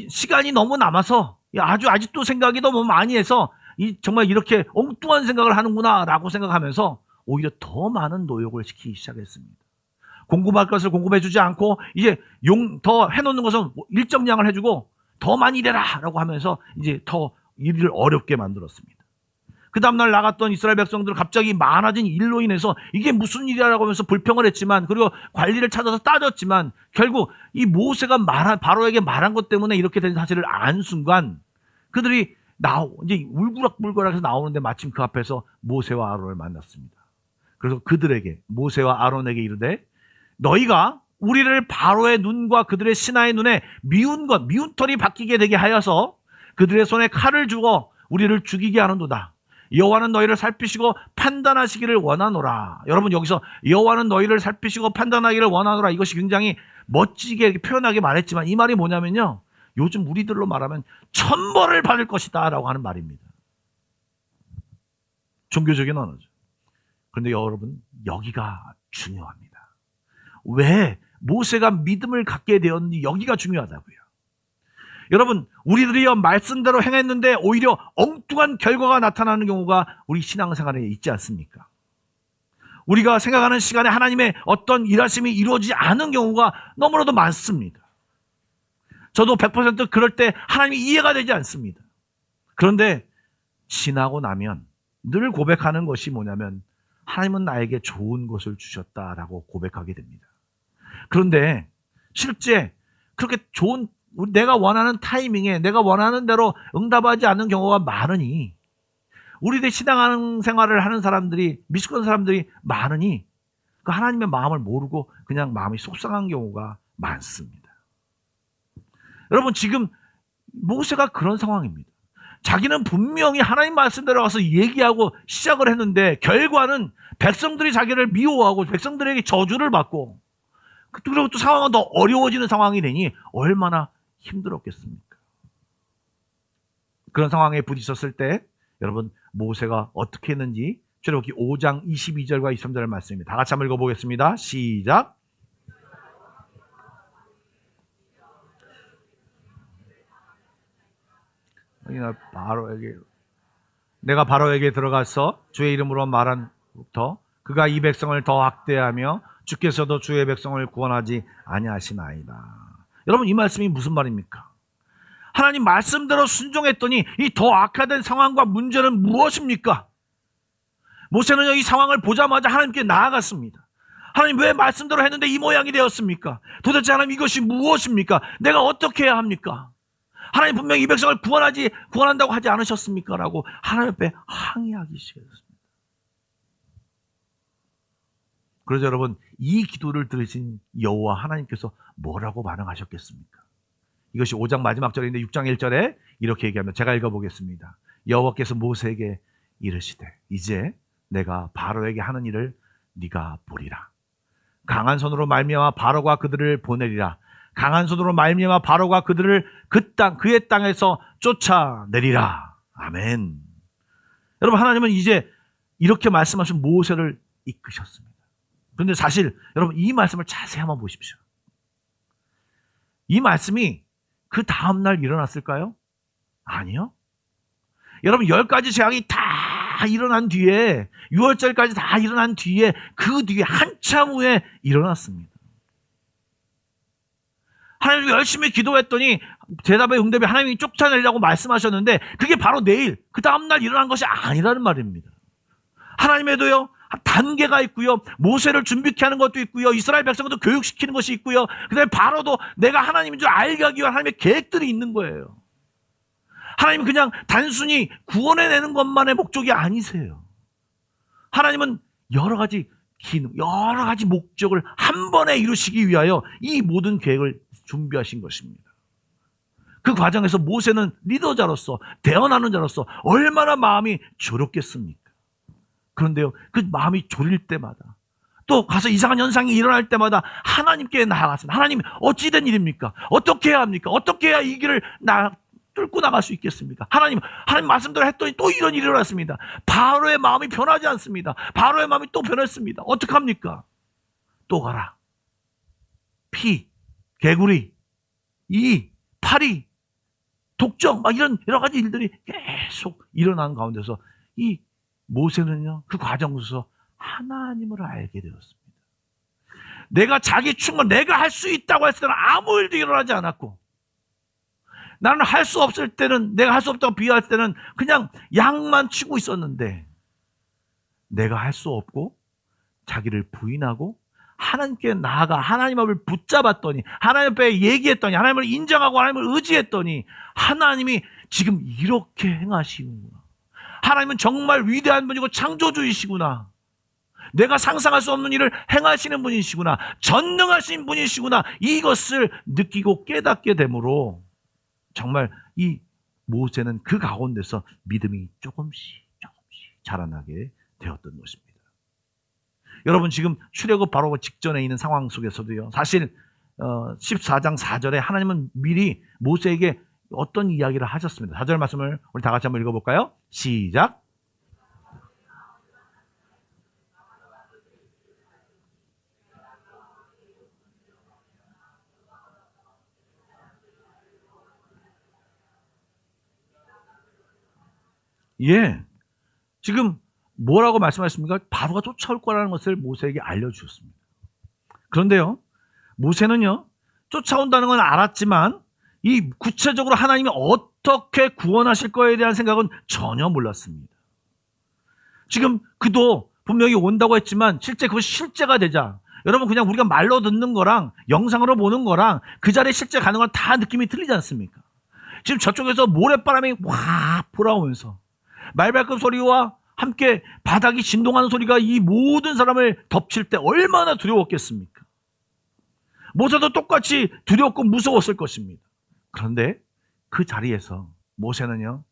Speaker 4: 시간이 너무 남아서 아직도 생각이 너무 많이 해서 정말 이렇게 엉뚱한 생각을 하는구나 라고 생각하면서 오히려 더 많은 노역을 시키기 시작했습니다. 공급할 것을 공급해주지 않고 이제 더 해놓는 것은 일정량을 해주고 더 많이 일해라 라고 하면서 이제 더 일을 어렵게 만들었습니다. 그 다음날 나갔던 이스라엘 백성들은 갑자기 많아진 일로 인해서 이게 무슨 일이라고 하면서 불평을 했지만, 그리고 관리를 찾아서 따졌지만 결국 이 모세가 바로에게 말한 것 때문에 이렇게 된 사실을 안 순간 그들이 이제 울그락불그락해서 나오는데 마침 그 앞에서 모세와 아론을 만났습니다. 그래서 그들에게, 모세와 아론에게 이르되 너희가 우리를 바로의 눈과 그들의 신하의 눈에 미운 털이 바뀌게 되게 하여서 그들의 손에 칼을 주고 우리를 죽이게 하는도다. 여호와는 너희를 살피시고 판단하시기를 원하노라. 여러분, 여기서 여호와는 너희를 살피시고 판단하기를 원하노라, 이것이 굉장히 멋지게 표현하게 말했지만 이 말이 뭐냐면요, 요즘 우리들로 말하면 천벌을 받을 것이다 라고 하는 말입니다. 종교적인 언어죠. 그런데 여러분, 여기가 중요합니다. 왜 모세가 믿음을 갖게 되었는지 여기가 중요하다고요. 여러분, 우리들이 말씀대로 행했는데 오히려 엉뚱한 결과가 나타나는 경우가 우리 신앙생활에 있지 않습니까? 우리가 생각하는 시간에 하나님의 어떤 일하심이 이루어지지 않은 경우가 너무나도 많습니다. 저도 100% 그럴 때 하나님이 이해가 되지 않습니다. 그런데 지나고 나면 늘 고백하는 것이 뭐냐면 하나님은 나에게 좋은 것을 주셨다라고 고백하게 됩니다. 그런데 실제 그렇게 좋은, 내가 원하는 타이밍에 내가 원하는 대로 응답하지 않는 경우가 많으니, 우리들 신앙생활을 하는 사람들이, 미숙한 사람들이 많으니 그 하나님의 마음을 모르고 그냥 마음이 속상한 경우가 많습니다. 여러분, 지금 모세가 그런 상황입니다. 자기는 분명히 하나님 말씀대로 가서 얘기하고 시작을 했는데 결과는 백성들이 자기를 미워하고 백성들에게 저주를 받고, 그리고 또 상황은 더 어려워지는 상황이 되니 얼마나 힘들었겠습니까? 그런 상황에 부딪혔을 때 여러분, 모세가 어떻게 했는지 출애굽기 5장 22절과 23절의 말씀입니다. 다 같이 한번 읽어보겠습니다. 시작. 내가 바로에게 들어가서 주의 이름으로 말한부터 그가 이 백성을 더 학대하며 주께서도 주의 백성을 구원하지 아니하시나이다. 여러분 이 말씀이 무슨 말입니까? 하나님 말씀대로 순종했더니 이 더 악화된 상황과 문제는 무엇입니까? 모세는요 이 상황을 보자마자 하나님께 나아갔습니다. 하나님 왜 말씀대로 했는데 이 모양이 되었습니까? 도대체 하나님 이것이 무엇입니까? 내가 어떻게 해야 합니까? 하나님 분명히 이 백성을 구원한다고 하지 않으셨습니까? 라고 하나님 앞에 항의하기 시작했습니다. 그래서 여러분 이 기도를 들으신 여호와 하나님께서 뭐라고 반응하셨겠습니까? 이것이 5장 마지막 절인데 6장 1절에 이렇게 얘기하면 제가 읽어보겠습니다. 여호와께서 모세에게 이르시되 이제 내가 바로에게 하는 일을 네가 보리라. 강한 손으로 말미암아 바로가 그들을 보내리라. 강한 손으로 말미암아 바로가 그들을 그의 땅에서 쫓아내리라. 아멘. 여러분 하나님은 이제 이렇게 말씀하신 모세를 이끄셨습니다. 그런데 사실 여러분 이 말씀을 자세히 한번 보십시오. 이 말씀이 그 다음날 일어났을까요? 아니요. 여러분 10가지 재앙이 다 일어난 뒤에 6월절까지 다 일어난 뒤에 그 뒤에 한참 후에 일어났습니다. 하나님 열심히 기도했더니 대답의 응답이 하나님이 쫓아내려고 말씀하셨는데 그게 바로 내일 그 다음날 일어난 것이 아니라는 말입니다. 하나님에도요 단계가 있고요. 모세를 준비케 하는 것도 있고요. 이스라엘 백성도 교육시키는 것이 있고요. 그다음에 바로도 내가 하나님인 줄 알게 하기 위한 하나님의 계획들이 있는 거예요. 하나님은 그냥 단순히 구원해내는 것만의 목적이 아니세요. 하나님은 여러 가지 기능, 여러 가지 목적을 한 번에 이루시기 위하여 이 모든 계획을 준비하신 것입니다. 그 과정에서 모세는 리더자로서 대언하는 자로서 얼마나 마음이 졸였겠습니까? 그런데요, 그 마음이 졸일 때마다 또 가서 이상한 현상이 일어날 때마다 하나님께 나아갔습니다. 하나님 어찌된 일입니까? 어떻게 해야 합니까? 어떻게 해야 이 길을 뚫고 나갈 수 있겠습니까? 하나님 말씀대로 했더니 또 이런 일이 일어났습니다. 바로의 마음이 변하지 않습니다. 바로의 마음이 또 변했습니다. 어떡합니까? 또 가라. 피, 개구리, 파리, 독정 막 이런 여러 가지 일들이 계속 일어나는 가운데서 이 모세는요 그 과정에서 하나님을 알게 되었습니다. 내가 자기 충만 내가 할 수 있다고 했을 때는 아무 일도 일어나지 않았고 나는 할 수 없을 때는 내가 할 수 없다고 비유할 때는 그냥 양만 치고 있었는데 내가 할 수 없고 자기를 부인하고 하나님께 나아가 하나님 앞을 붙잡았더니 하나님 앞에 얘기했더니 하나님을 인정하고 하나님을 의지했더니 하나님이 지금 이렇게 행하시는구나. 하나님은 정말 위대한 분이고 창조주이시구나. 내가 상상할 수 없는 일을 행하시는 분이시구나. 전능하신 분이시구나. 이것을 느끼고 깨닫게 되므로 정말 이 모세는 그 가운데서 믿음이 조금씩 자라나게 되었던 것입니다. 여러분 지금 출애굽 바로 직전에 있는 상황 속에서도요. 사실 14장 4절에 하나님은 미리 모세에게 어떤 이야기를 하셨습니다. 4절 말씀을 우리 다 같이 한번 읽어볼까요? 시작. 예, 지금 뭐라고 말씀하셨습니까? 바로가 쫓아올 거라는 것을 모세에게 알려주셨습니다. 그런데요, 모세는요, 쫓아온다는 건 알았지만 이 구체적으로 하나님이 어떻게 구원하실 거에 대한 생각은 전혀 몰랐습니다. 지금 그도 분명히 온다고 했지만 실제 그것이 실제가 되자 여러분 그냥 우리가 말로 듣는 거랑 영상으로 보는 거랑 그 자리에 실제 가는 건 다 느낌이 틀리지 않습니까? 지금 저쪽에서 모래바람이 확 불어오면서 말발굽 소리와 함께 바닥이 진동하는 소리가 이 모든 사람을 덮칠 때 얼마나 두려웠겠습니까? 모세도 똑같이 두렵고 무서웠을 것입니다. 그런데 그 자리에서 모세는요,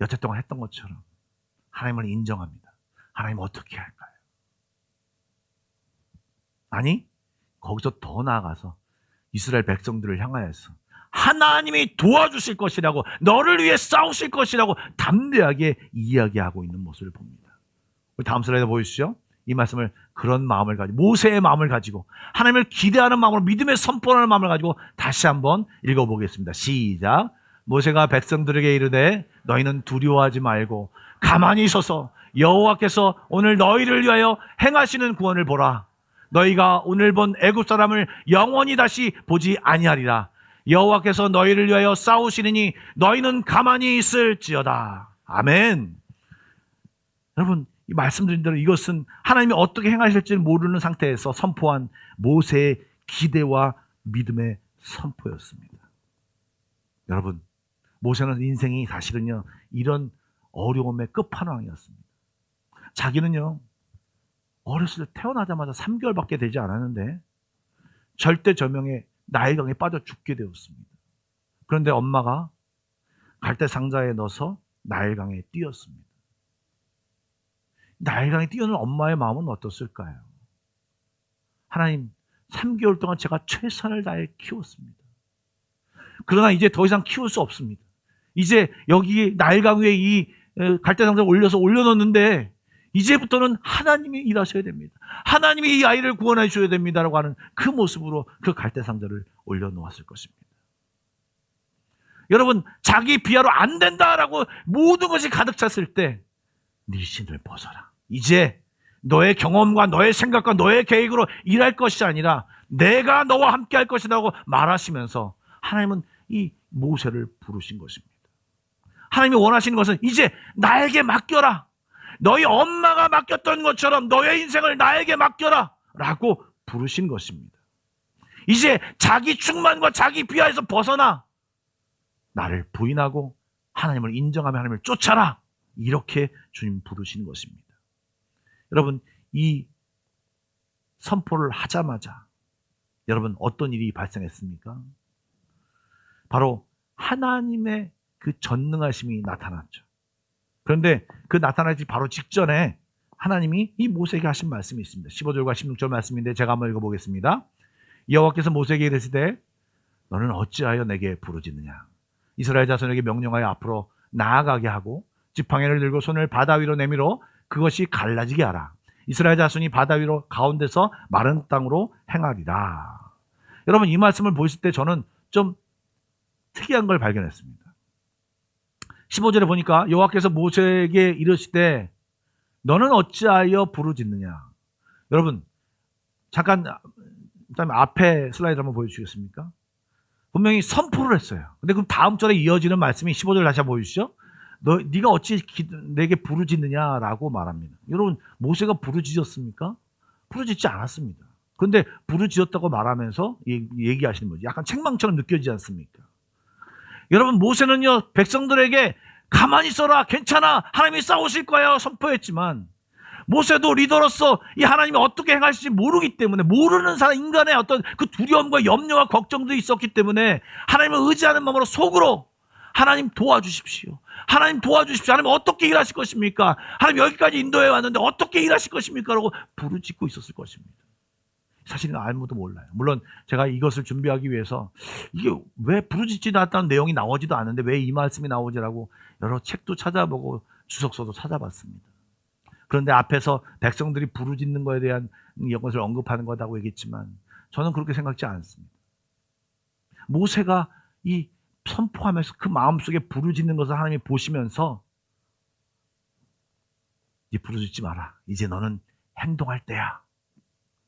Speaker 4: 여태 동안 했던 것처럼 하나님을 인정합니다. 하나님 어떻게 할까요? 아니, 거기서 더 나아가서 이스라엘 백성들을 향하여서 하나님이 도와주실 것이라고, 너를 위해 싸우실 것이라고 담대하게 이야기하고 있는 모습을 봅니다. 우리 다음 슬라이드 보여주시죠. 이 말씀을 그런 마음을 가지고, 모세의 마음을 가지고, 하나님을 기대하는 마음으로 믿음의 선포하는 마음을 가지고 다시 한번 읽어보겠습니다. 시작. 모세가 백성들에게 이르되 너희는 두려워하지 말고 가만히 있어서 여호와께서 오늘 너희를 위하여 행하시는 구원을 보라. 너희가 오늘 본 애굽 사람을 영원히 다시 보지 아니하리라. 여호와께서 너희를 위하여 싸우시리니 너희는 가만히 있을지어다. 아멘. 여러분, 이 말씀드린 대로 이것은 하나님이 어떻게 행하실지 모르는 상태에서 선포한 모세의 기대와 믿음의 선포였습니다. 여러분, 모세는 인생이 사실은요, 이런 어려움의 끝판왕이었습니다. 자기는요, 어렸을 때 태어나자마자 3개월밖에 되지 않았는데 절대절명의 나일강에 빠져 죽게 되었습니다. 그런데 엄마가 갈대 상자에 넣어서 나일강에 띄었습니다. 나일강에 띄우는 엄마의 마음은 어떻을까요? 하나님, 3개월 동안 제가 최선을 다해 키웠습니다. 그러나 이제 더 이상 키울 수 없습니다. 이제 여기 나일강 위에 이 갈대 상자를 올려놓는데 이제부터는 하나님이 일하셔야 됩니다. 하나님이 이 아이를 구원해 주셔야 됩니다라고 하는 그 모습으로 그 갈대 상자를 올려놓았을 것입니다. 여러분, 자기 비하로 안 된다라고 모든 것이 가득 찼을 때 네 신을 벗어라. 이제 너의 경험과 너의 생각과 너의 계획으로 일할 것이 아니라 내가 너와 함께 할 것이라고 말하시면서 하나님은 이 모세를 부르신 것입니다. 하나님이 원하시는 것은 이제 나에게 맡겨라. 너희 엄마가 맡겼던 것처럼 너의 인생을 나에게 맡겨라 라고 부르신 것입니다. 이제 자기 충만과 자기 비하에서 벗어나 나를 부인하고 하나님을 인정하며 하나님을 쫓아라. 이렇게 주님 부르시는 것입니다. 여러분, 이 선포를 하자마자 여러분 어떤 일이 발생했습니까? 바로 하나님의 그 전능하심이 나타났죠. 그런데 그 나타나기 바로 직전에 하나님이 이 모세에게 하신 말씀이 있습니다. 15절과 16절 말씀인데 제가 한번 읽어보겠습니다. 여호와께서 모세에게 이르시되 너는 어찌하여 내게 부르짖느냐. 이스라엘 자손에게 명령하여 앞으로 나아가게 하고 지팡이를 들고 손을 바다 위로 내밀어 그것이 갈라지게 하라. 이스라엘 자손이 바다 위로 가운데서 마른 땅으로 행하리라. 여러분, 이 말씀을 보실 때 저는 좀 특이한 걸 발견했습니다. 15절에 보니까 여호와께서 모세에게 이르시되 너는 어찌하여 부르짖느냐. 여러분, 잠깐 그다음에 앞에 슬라이드 한번 보여주시겠습니까? 분명히 선포를 했어요. 근데 그럼 다음 절에 이어지는 말씀이 15절 다시 한번 보여주시죠. 네가 어찌 내게 부르짖느냐라고 말합니다. 여러분, 모세가 부르짖었습니까? 부르짖지 않았습니다. 그런데 부르짖었다고 말하면서 얘기하시는 거죠. 약간 책망처럼 느껴지지 않습니까? 여러분, 모세는요, 백성들에게 가만히 있어라, 괜찮아, 하나님이 싸우실 거야 선포했지만 모세도 리더로서 이 하나님이 어떻게 행하실지 모르기 때문에, 모르는 사람, 인간의 어떤 그 두려움과 염려와 걱정도 있었기 때문에 하나님을 의지하는 마음으로 속으로 하나님 도와주십시오. 하나님 도와주십시오. 하나님 어떻게 일하실 것입니까? 하나님 여기까지 인도해 왔는데 어떻게 일하실 것입니까? 라고 부르짖고 있었을 것입니다. 사실은 아무도 몰라요. 물론 제가 이것을 준비하기 위해서 이게 왜 부르짖지 않았다는 내용이 나오지도 않는데 왜 이 말씀이 나오지라고 여러 책도 찾아보고 주석서도 찾아봤습니다. 그런데 앞에서 백성들이 부르짖는 것에 대한 이것을 언급하는 거다고 얘기했지만 저는 그렇게 생각지 않습니다. 모세가 이 선포하면서 그 마음속에 부르짖는 것을 하나님이 보시면서 이제 부르짖지 마라. 이제 너는 행동할 때야.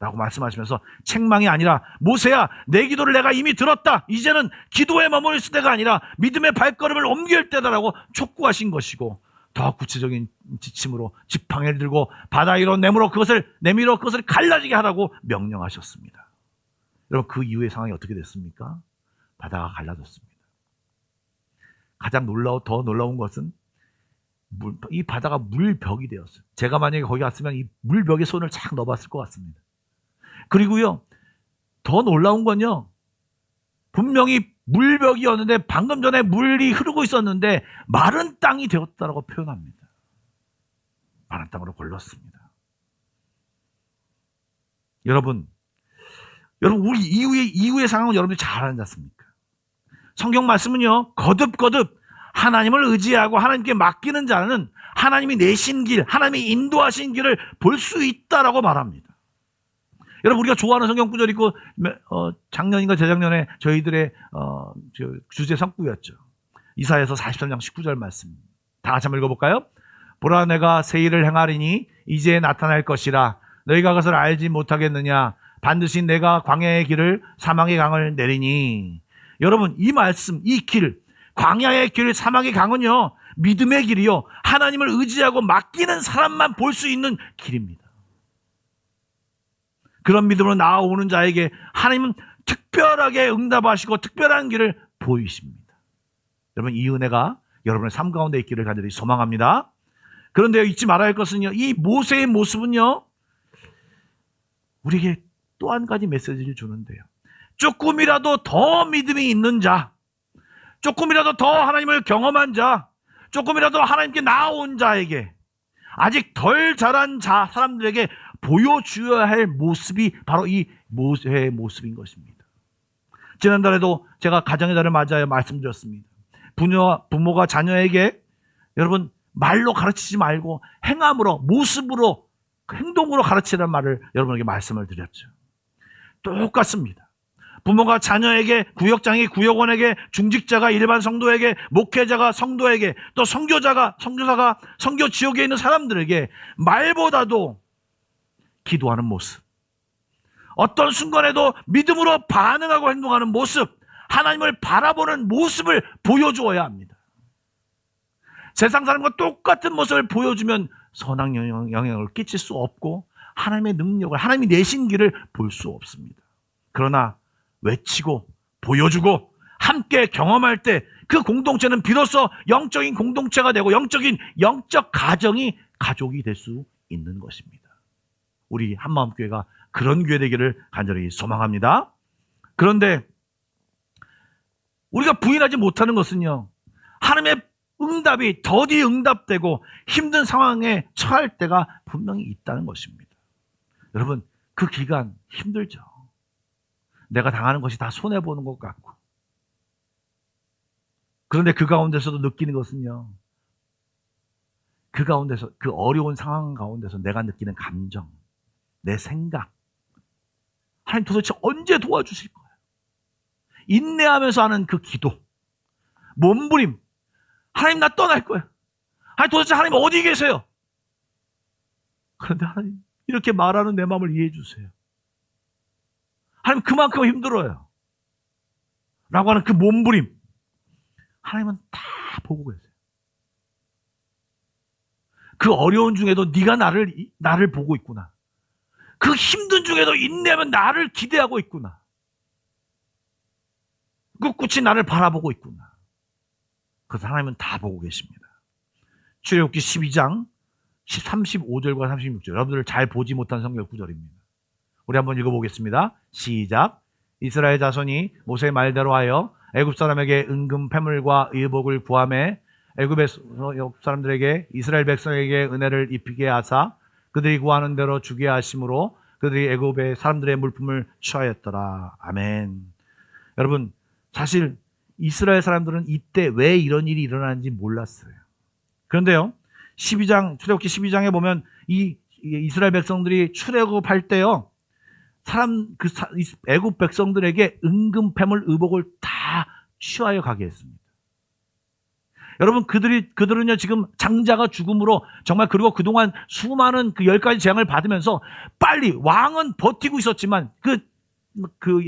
Speaker 4: 라고 말씀하시면서 책망이 아니라 모세야, 내 기도를 내가 이미 들었다. 이제는 기도에 머무를 때가 아니라 믿음의 발걸음을 옮길 때다라고 촉구하신 것이고, 더 구체적인 지침으로 지팡이를 들고 바다 위로 내밀어 그것을 갈라지게 하라고 명령하셨습니다. 여러분, 그 이후의 상황이 어떻게 됐습니까? 바다가 갈라졌습니다. 가장 더 놀라운 것은 이 바다가 물벽이 되었어요. 제가 만약에 거기 갔으면 이 물벽에 손을 착 넣어봤을 것 같습니다. 그리고요, 더 놀라운 건요, 분명히 물벽이었는데 방금 전에 물이 흐르고 있었는데 마른 땅이 되었다라고 표현합니다. 마른 땅으로 골랐습니다. 여러분 우리 이후의 상황은 여러분들이 잘 아지 않습니까? 성경 말씀은요, 거듭 하나님을 의지하고 하나님께 맡기는 자는 하나님이 내신 길, 하나님이 인도하신 길을 볼 수 있다라고 말합니다. 여러분, 우리가 좋아하는 성경 구절 있고 작년인가 재작년에 저희들의 주제 성구였죠. 이사야서 43장 19절 말씀. 다 같이 한번 읽어볼까요? 보라, 내가 새 일을 행하리니 이제 나타날 것이라. 너희가 그것을 알지 못하겠느냐? 반드시 내가 광야의 길을 사망의 강을 내리니. 여러분, 이 말씀, 이 길, 광야의 길, 사망의 강은요, 믿음의 길이요, 하나님을 의지하고 맡기는 사람만 볼 수 있는 길입니다. 그런 믿음으로 나아오는 자에게 하나님은 특별하게 응답하시고 특별한 길을 보이십니다. 여러분, 이 은혜가 여러분의 삶 가운데 있기를 간절히 소망합니다. 그런데 잊지 말아야 할 것은요, 이 모세의 모습은요, 우리에게 또 한 가지 메시지를 주는데요. 조금이라도 더 믿음이 있는 자, 조금이라도 더 하나님을 경험한 자, 조금이라도 하나님께 나아온 자에게, 아직 덜 자란 자, 사람들에게 보여주어야 할 모습이 바로 이 모세의 모습인 것입니다. 지난달에도 제가 가정의 달을 맞아야 말씀드렸습니다. 부모가 자녀에게 여러분 말로 가르치지 말고 행함으로, 모습으로, 행동으로 가르치라는 말을 여러분에게 말씀을 드렸죠. 똑같습니다. 부모가 자녀에게, 구역장이 구역원에게, 중직자가 일반 성도에게, 목회자가 성도에게, 또 선교사가 선교 지역에 있는 사람들에게 말보다도 기도하는 모습, 어떤 순간에도 믿음으로 반응하고 행동하는 모습, 하나님을 바라보는 모습을 보여주어야 합니다. 세상 사람과 똑같은 모습을 보여주면 선한 영향을 끼칠 수 없고 하나님의 능력을, 하나님이 내신 길을 볼 수 없습니다. 그러나 외치고 보여주고 함께 경험할 때 그 공동체는 비로소 영적인 공동체가 되고 영적 가정이 가족이 될 수 있는 것입니다. 우리 한마음교회가 그런 교회 되기를 간절히 소망합니다. 그런데 우리가 부인하지 못하는 것은요, 하나님의 응답이 더디 응답되고 힘든 상황에 처할 때가 분명히 있다는 것입니다. 여러분, 그 기간 힘들죠. 내가 당하는 것이 다 손해보는 것 같고. 그런데 그 가운데서도 느끼는 것은요, 그 가운데서, 그 어려운 상황 가운데서 내가 느끼는 감정, 내 생각, 하나님 도대체 언제 도와주실 거예요? 인내하면서 하는 그 기도, 몸부림, 하나님 나 떠날 거예요. 하나님 도대체 하나님 어디 계세요? 그런데 하나님 이렇게 말하는 내 마음을 이해해 주세요. 하나님 그만큼 힘들어요 라고 하는 그 몸부림, 하나님은 다 보고 계세요. 그 어려운 중에도 네가 나를 보고 있구나. 그 힘든 중에도 인내하면 나를 기대하고 있구나. 꿋꿋이 나를 바라보고 있구나. 그래서 하나님은 다 보고 계십니다. 출애굽기 12장 35절과 36절, 여러분들 잘 보지 못한 성경 구절입니다. 우리 한번 읽어보겠습니다. 시작. 이스라엘 자손이 모세의 말대로 하여 애굽 사람에게 은금 패물과 의복을 구하매 애굽 사람들에게 이스라엘 백성에게 은혜를 입히게 하사 그들이 구하는 대로 주게 하심으로 그들이 애굽의 사람들의 물품을 취하였더라. 아멘. 여러분, 사실 이스라엘 사람들은 이때 왜 이런 일이 일어나는지 몰랐어요. 그런데요, 출애굽기 12장에 보면 이 이스라엘 백성들이 출애굽할 때요, 애굽 백성들에게 은금 패물 의복을 다 취하여 가게 했습니다. 여러분, 그들은요, 지금 장자가 죽음으로 정말, 그리고 그동안 수많은 그 10가지 재앙을 받으면서 빨리, 왕은 버티고 있었지만 그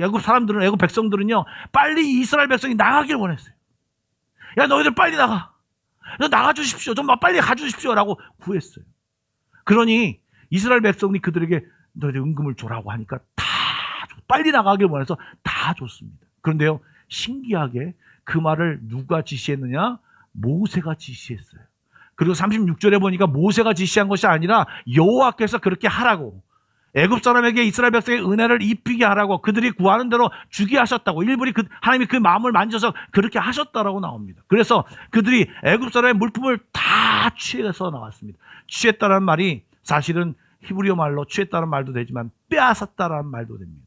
Speaker 4: 애굽 백성들은요, 빨리 이스라엘 백성이 나가길 원했어요. 야, 너희들 빨리 나가. 너 나가주십시오. 좀 빨리 가주십시오. 라고 구했어요. 그러니 이스라엘 백성이 그들에게 너희들 은금을 줘라고 하니까 다 빨리 나가길 원해서 다 줬습니다. 그런데요, 신기하게 그 말을 누가 지시했느냐? 모세가 지시했어요. 그리고 36절에 보니까 모세가 지시한 것이 아니라 여호와께서 그렇게 하라고, 애굽 사람에게 이스라엘 백성의 은혜를 입히게 하라고, 그들이 구하는 대로 주게 하셨다고, 일부러 하나님이 그 마음을 만져서 그렇게 하셨다라고 나옵니다. 그래서 그들이 애굽 사람의 물품을 다 취해서 나왔습니다. 취했다는 말이 사실은 히브리어 말로 취했다는 말도 되지만 빼앗았다라는 말도 됩니다.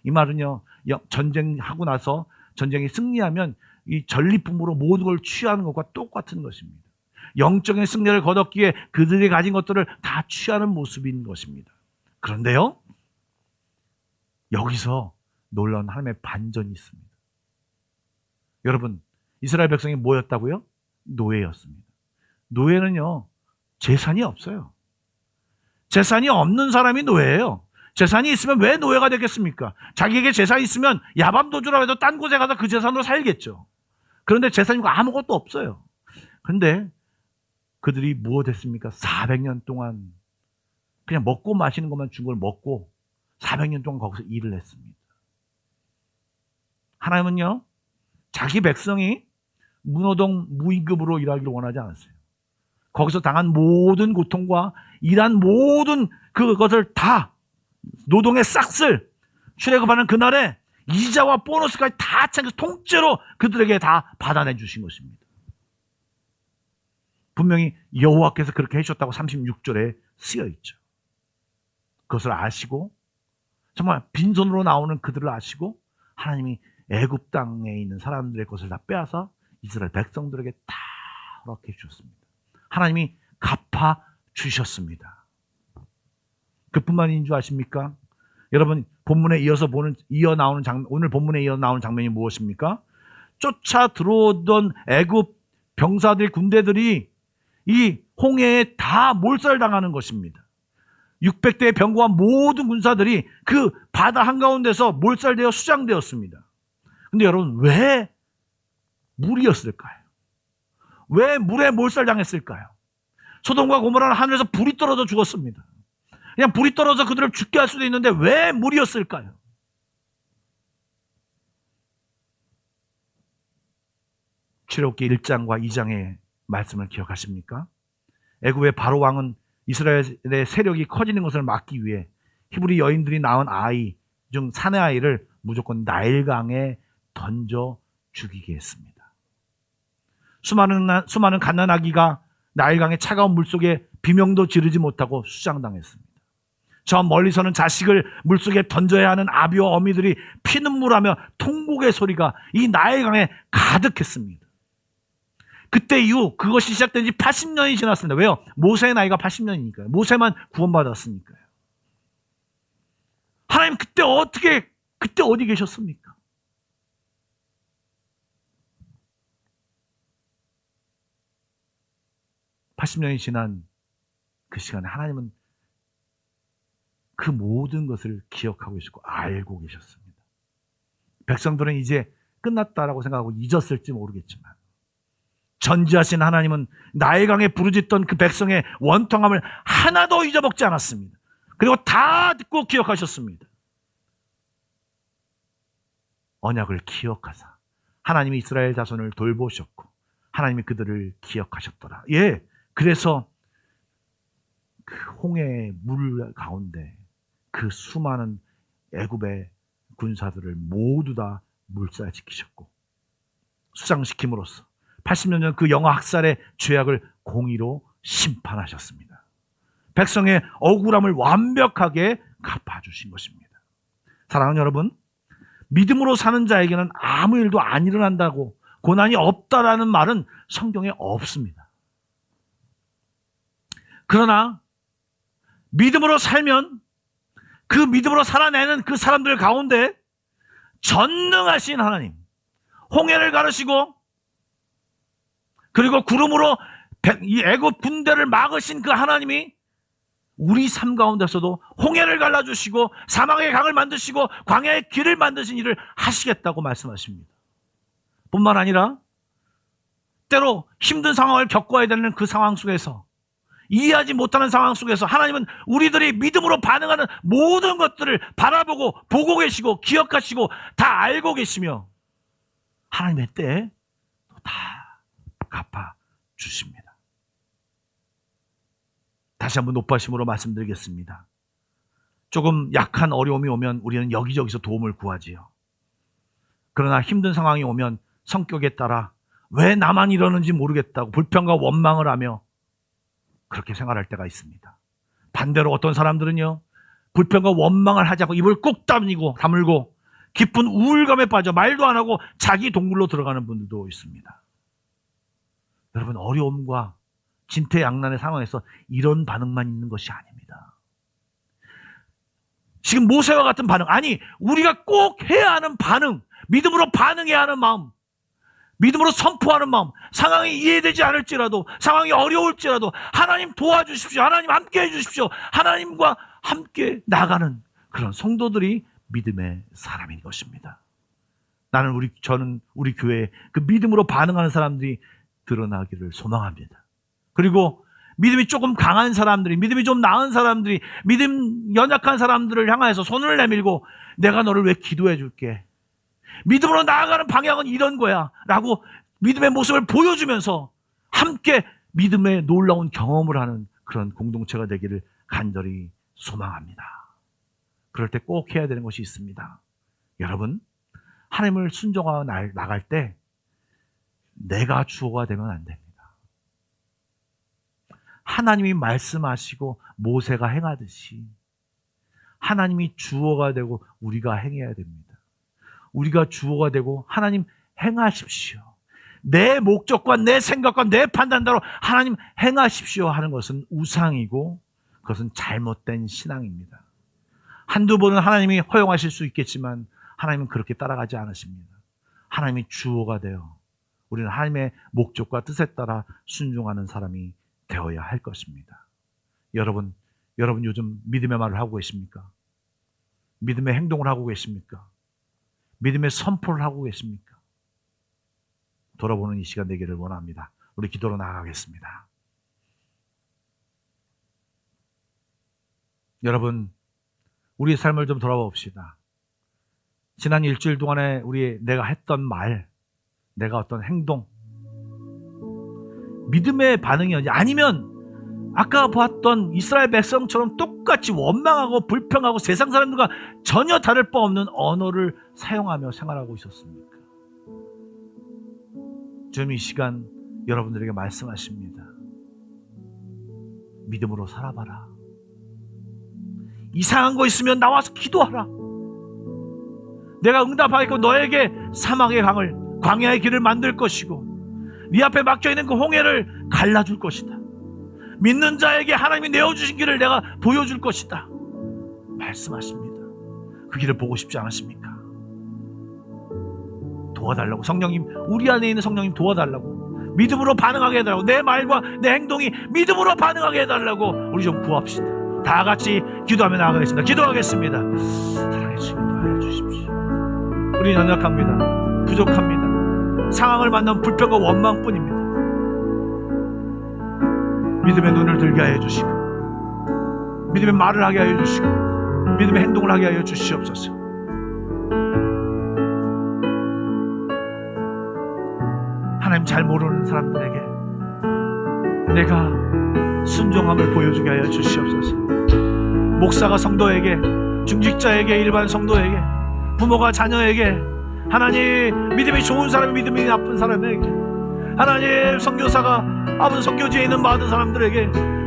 Speaker 4: 이 말은요, 전쟁하고 나서 전쟁이 승리하면 이 전리품으로 모든 걸 취하는 것과 똑같은 것입니다. 영적인 승리를 거뒀기에 그들이 가진 것들을 다 취하는 모습인 것입니다. 그런데요, 여기서 놀라운 하나님의 반전이 있습니다. 여러분, 이스라엘 백성이 뭐였다고요? 노예였습니다. 노예는요, 재산이 없어요. 재산이 없는 사람이 노예예요. 재산이 있으면 왜 노예가 되겠습니까? 자기에게 재산이 있으면 야밤도주라고 해도 딴 곳에 가서 그 재산으로 살겠죠. 그런데 재산이 아무것도 없어요. 그런데 그들이 무엇했습니까? 400년 동안 그냥 먹고 마시는 것만 준 걸 먹고 400년 동안 거기서 일을 했습니다. 하나님은요, 자기 백성이 무노동 무임금으로 일하기를 원하지 않았어요. 거기서 당한 모든 고통과 일한 모든 그것을 다 노동의 싹쓸 출애굽하는 그날에 이자와 보너스까지 다 챙겨서 통째로 그들에게 다 받아내 주신 것입니다. 분명히 여호와께서 그렇게 해주셨다고 36절에 쓰여 있죠. 그것을 아시고 정말 빈손으로 나오는 그들을 아시고 하나님이 애굽 땅에 있는 사람들의 것을 다 빼앗아 이스라엘 백성들에게 다 허락해 주셨습니다. 하나님이 갚아 주셨습니다. 그뿐만인 줄 아십니까? 여러분, 본문에 오늘 본문에 이어 나오는 장면이 무엇입니까? 쫓아 들어오던 애굽 병사들, 군대들이 이 홍해에 다 몰살당하는 것입니다. 600대의 병거와 모든 군사들이 그 바다 한가운데서 몰살되어 수장되었습니다. 근데 여러분, 왜 물이었을까요? 왜 물에 몰살당했을까요? 소돔과 고모라는 하늘에서 불이 떨어져 죽었습니다. 그냥 불이 떨어져 그들을 죽게 할 수도 있는데 왜 물이었을까요? 출애굽기 1장과 2장의 말씀을 기억하십니까? 애굽의 바로 왕은 이스라엘의 세력이 커지는 것을 막기 위해 히브리 여인들이 낳은 아이 중 사내 아이를 무조건 나일강에 던져 죽이게 했습니다. 수많은 갓난아기가 나일강의 차가운 물속에 비명도 지르지 못하고 수장당했습니다. 저 멀리서는 자식을 물속에 던져야 하는 아비와 어미들이 피눈물하며 통곡의 소리가 이 나일강에 가득했습니다. 그때 이후 그것이 시작된 지 80년이 지났습니다. 왜요? 모세의 나이가 80년이니까요. 모세만 구원받았으니까요. 하나님 그때 어디 계셨습니까? (80년이) 지난 그 시간에 하나님은 그 모든 것을 기억하고 계시고 알고 계셨습니다. 백성들은 이제 끝났다라고 생각하고 잊었을지 모르겠지만 전지하신 하나님은 나일강에 부르짖던 그 백성의 원통함을 하나도 잊어먹지 않았습니다. 그리고 다 듣고 기억하셨습니다. 언약을 기억하사 하나님이 이스라엘 자손을 돌보셨고 하나님이 그들을 기억하셨더라. 예, 그래서 그 홍해의 물 가운데 그 수많은 애굽의 군사들을 모두 다 물살시키셨고 수장시킴으로써 80년 전 그 영아 학살의 죄악을 공의로 심판하셨습니다. 백성의 억울함을 완벽하게 갚아주신 것입니다. 사랑하는 여러분, 믿음으로 사는 자에게는 아무 일도 안 일어난다고 고난이 없다라는 말은 성경에 없습니다. 그러나 믿음으로 살면 그 믿음으로 살아내는 그 사람들 가운데 전능하신 하나님, 홍해를 가르시고 그리고 구름으로 이 애굽 군대를 막으신 그 하나님이 우리 삶 가운데서도 홍해를 갈라주시고 사막의 강을 만드시고 광야의 길을 만드신 일을 하시겠다고 말씀하십니다. 뿐만 아니라 때로 힘든 상황을 겪어야 되는 그 상황 속에서 이해하지 못하는 상황 속에서 하나님은 우리들이 믿음으로 반응하는 모든 것들을 바라보고 보고 계시고 기억하시고 다 알고 계시며 하나님의 때에 다 갚아주십니다. 다시 한번 높아심으로 말씀드리겠습니다. 조금 약한 어려움이 오면 우리는 여기저기서 도움을 구하지요. 그러나 힘든 상황이 오면 성격에 따라 왜 나만 이러는지 모르겠다고 불평과 원망을 하며 그렇게 생활할 때가 있습니다. 반대로 어떤 사람들은요, 불평과 원망을 하지 않고 입을 꾹 다물고 깊은 우울감에 빠져 말도 안 하고 자기 동굴로 들어가는 분들도 있습니다. 여러분, 어려움과 진퇴양난의 상황에서 이런 반응만 있는 것이 아닙니다. 지금 모세와 같은 반응, 아니 우리가 꼭 해야 하는 반응, 믿음으로 반응해야 하는 마음, 믿음으로 선포하는 마음, 상황이 이해되지 않을지라도, 상황이 어려울지라도 하나님 도와주십시오. 하나님 함께 해주십시오. 하나님과 함께 나가는 그런 성도들이 믿음의 사람인 것입니다. 저는 우리 교회에 그 믿음으로 반응하는 사람들이 드러나기를 소망합니다. 그리고 믿음이 조금 강한 사람들이, 믿음이 좀 나은 사람들이, 믿음 연약한 사람들을 향해서 손을 내밀고 내가 너를 왜 기도해 줄게. 믿음으로 나아가는 방향은 이런 거야 라고 믿음의 모습을 보여주면서 함께 믿음의 놀라운 경험을 하는 그런 공동체가 되기를 간절히 소망합니다. 그럴 때 꼭 해야 되는 것이 있습니다. 여러분, 하나님을 순종하고 나갈 때 내가 주어가 되면 안 됩니다. 하나님이 말씀하시고 모세가 행하듯이 하나님이 주어가 되고 우리가 행해야 됩니다. 우리가 주어가 되고 하나님 행하십시오. 내 목적과 내 생각과 내 판단대로 하나님 행하십시오 하는 것은 우상이고 그것은 잘못된 신앙입니다. 한두 번은 하나님이 허용하실 수 있겠지만 하나님은 그렇게 따라가지 않으십니다. 하나님이 주어가 되어 우리는 하나님의 목적과 뜻에 따라 순종하는 사람이 되어야 할 것입니다. 여러분 요즘 믿음의 말을 하고 계십니까? 믿음의 행동을 하고 계십니까? 믿음의 선포를 하고 계십니까? 돌아보는 이 시간 되기를 원합니다. 우리 기도로 나아가겠습니다. 여러분, 우리의 삶을 좀 돌아봅시다. 지난 일주일 동안에 내가 했던 말, 내가 어떤 행동, 믿음의 반응이었지 아니면 아까 봤던 이스라엘 백성처럼 똑같이 원망하고 불평하고 세상 사람들과 전혀 다를 바 없는 언어를 사용하며 생활하고 있었습니까? 주님 이 시간 여러분들에게 말씀하십니다. 믿음으로 살아봐라. 이상한 거 있으면 나와서 기도하라. 내가 응답하겠고 너에게 사막의 강을, 광야의 길을 만들 것이고 네 앞에 막혀있는 그 홍해를 갈라줄 것이다. 믿는 자에게 하나님이 내어주신 길을 내가 보여줄 것이다. 말씀하십니다. 그 길을 보고 싶지 않으십니까? 도와달라고. 성령님, 우리 안에 있는 성령님 도와달라고. 믿음으로 반응하게 해달라고. 내 말과 내 행동이 믿음으로 반응하게 해달라고 우리 좀 구합시다. 다 같이 기도하며 나아가겠습니다. 기도하겠습니다. 사랑해 주시고 도와해 주십시오. 우리 연약합니다. 부족합니다. 상황을 만난 불평과 원망뿐입니다. 믿음의 눈을 들게 하여 주시고 믿음의 말을 하게 하여 주시고 믿음의 행동을 하게 하여 주시옵소서. 하나님 잘 모르는 사람들에게 내가 순종함을 보여주게 하여 주시옵소서. 목사가 성도에게, 중직자에게, 일반 성도에게, 부모가 자녀에게, 하나님 믿음이 좋은 사람, 믿음이 나쁜 사람에게, 하나님 선교사가 아버지 선교지에 있는 많은 사람들에게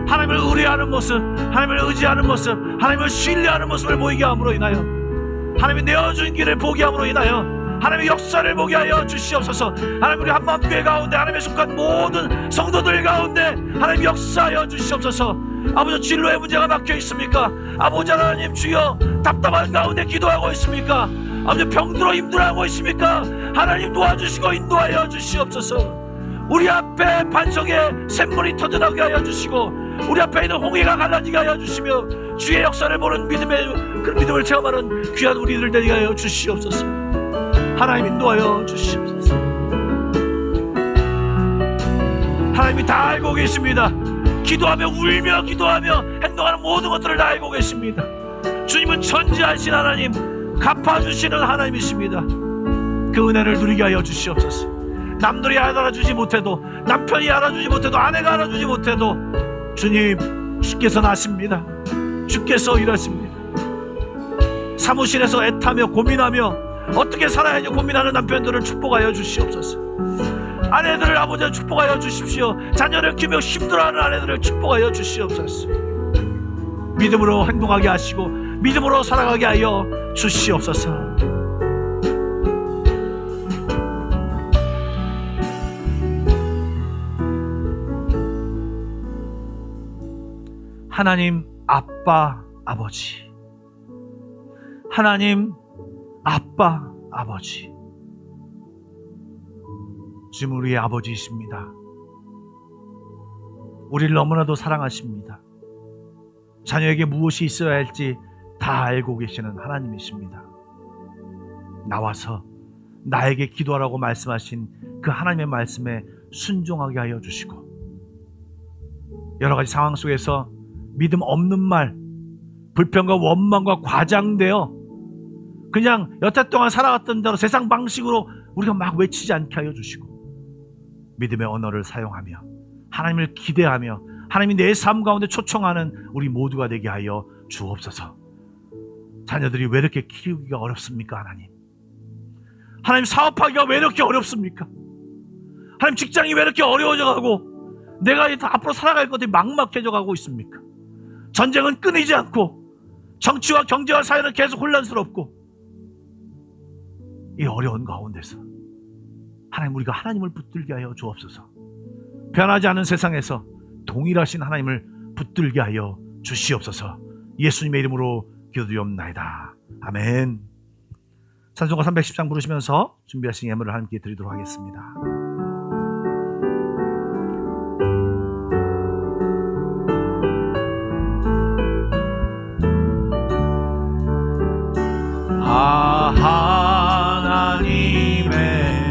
Speaker 4: 하나님을 의뢰하는 모습, 하나님을 의지하는 모습, 하나님을 신뢰하는 모습을 보이게 함으로 인하여 하나님이 내어준 길을 보게 함으로 인하여 하나님의 역사를 보게 하여 주시옵소서. 하나님 우리 한마음교회 가운데 하나님의 속한 모든 성도들 가운데 하나님 역사하여 주시옵소서. 아버지 진로의 문제가 막혀 있습니까? 아버지 하나님 주여 답답한 가운데 기도하고 있습니까? 아버지 병들어 힘들어하고 있습니까? 하나님 도와주시고 인도하여 주시옵소서. 우리 앞에 반석에 샘물이 터져나오게 하여 주시고 우리 앞에 있는 홍해가 갈라지게 하여 주시며 주의 역사를 보는 그 믿음을 체험하는 귀한 우리들 되게 하여 주시옵소서. 하나님 인도하여 주시옵소서. 하나님이 다 알고 계십니다. 기도하며 울며 기도하며 행동하는 모든 것들을 다 알고 계십니다. 주님은 전지하신 하나님, 갚아주시는 하나님이십니다. 그 은혜를 누리게 하여 주시옵소서. 남들이 알아주지 못해도, 남편이 알아주지 못해도, 아내가 알아주지 못해도 주님, 주께서는 아십니다. 주께서 일하십니다. 사무실에서 애타며 고민하며 어떻게 살아야 하냐 고민하는 남편들을 축복하여 주시옵소서. 아내들을 아버지 축복하여 주십시오. 자녀를 키우며 힘들어하는 아내들을 축복하여 주시옵소서. 믿음으로 행동하게 하시고 믿음으로 살아가게 하여 주시옵소서. 하나님 아빠 아버지, 하나님 아빠 아버지, 주님 우리의 아버지이십니다. 우리를 너무나도 사랑하십니다. 자녀에게 무엇이 있어야 할지 다 알고 계시는 하나님이십니다. 나와서 나에게 기도하라고 말씀하신 그 하나님의 말씀에 순종하게 하여 주시고, 여러 가지 상황 속에서 믿음 없는 말, 불평과 원망과 과장되어 그냥 여태 동안 살아왔던 대로 세상 방식으로 우리가 막 외치지 않게 하여 주시고, 믿음의 언어를 사용하며 하나님을 기대하며 하나님이 내 삶 가운데 초청하는 우리 모두가 되게 하여 주옵소서. 자녀들이 왜 이렇게 키우기가 어렵습니까? 하나님 사업하기가 왜 이렇게 어렵습니까? 하나님 직장이 왜 이렇게 어려워져 가고 내가 앞으로 살아갈 것들이 막막해져 가고 있습니까? 전쟁은 끊이지 않고 정치와 경제와 사회는 계속 혼란스럽고, 이 어려운 가운데서 하나님, 우리가 하나님을 붙들게 하여 주옵소서. 변하지 않은 세상에서 동일하신 하나님을 붙들게 하여 주시옵소서. 예수님의 이름으로 기도드리옵나이다. 아멘. 찬송가 310장 부르시면서 준비하신 예물을 하나님께 드리도록 하겠습니다.
Speaker 1: 하나님의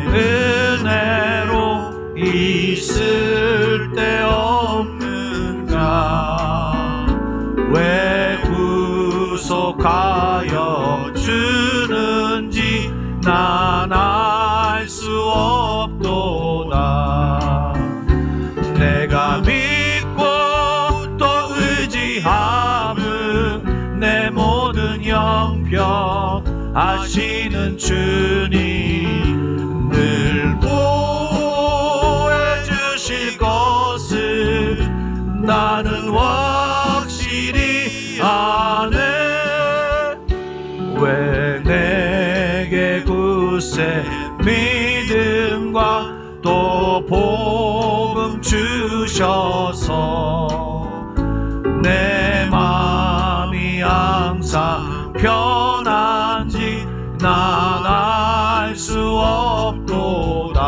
Speaker 1: 은혜로 있을 데 없는가? 왜 구속하여 주는지 난 알 수 없도다. 내가 믿고 또 의지함은 내 모든 영병 하시는 주님 늘 보호해 주실 것을 나는 확실히 아네. 왜 내게 굳세 믿음과 또 복음 주셔서 내 마음이 항상 편한지 난 알 수 없도다.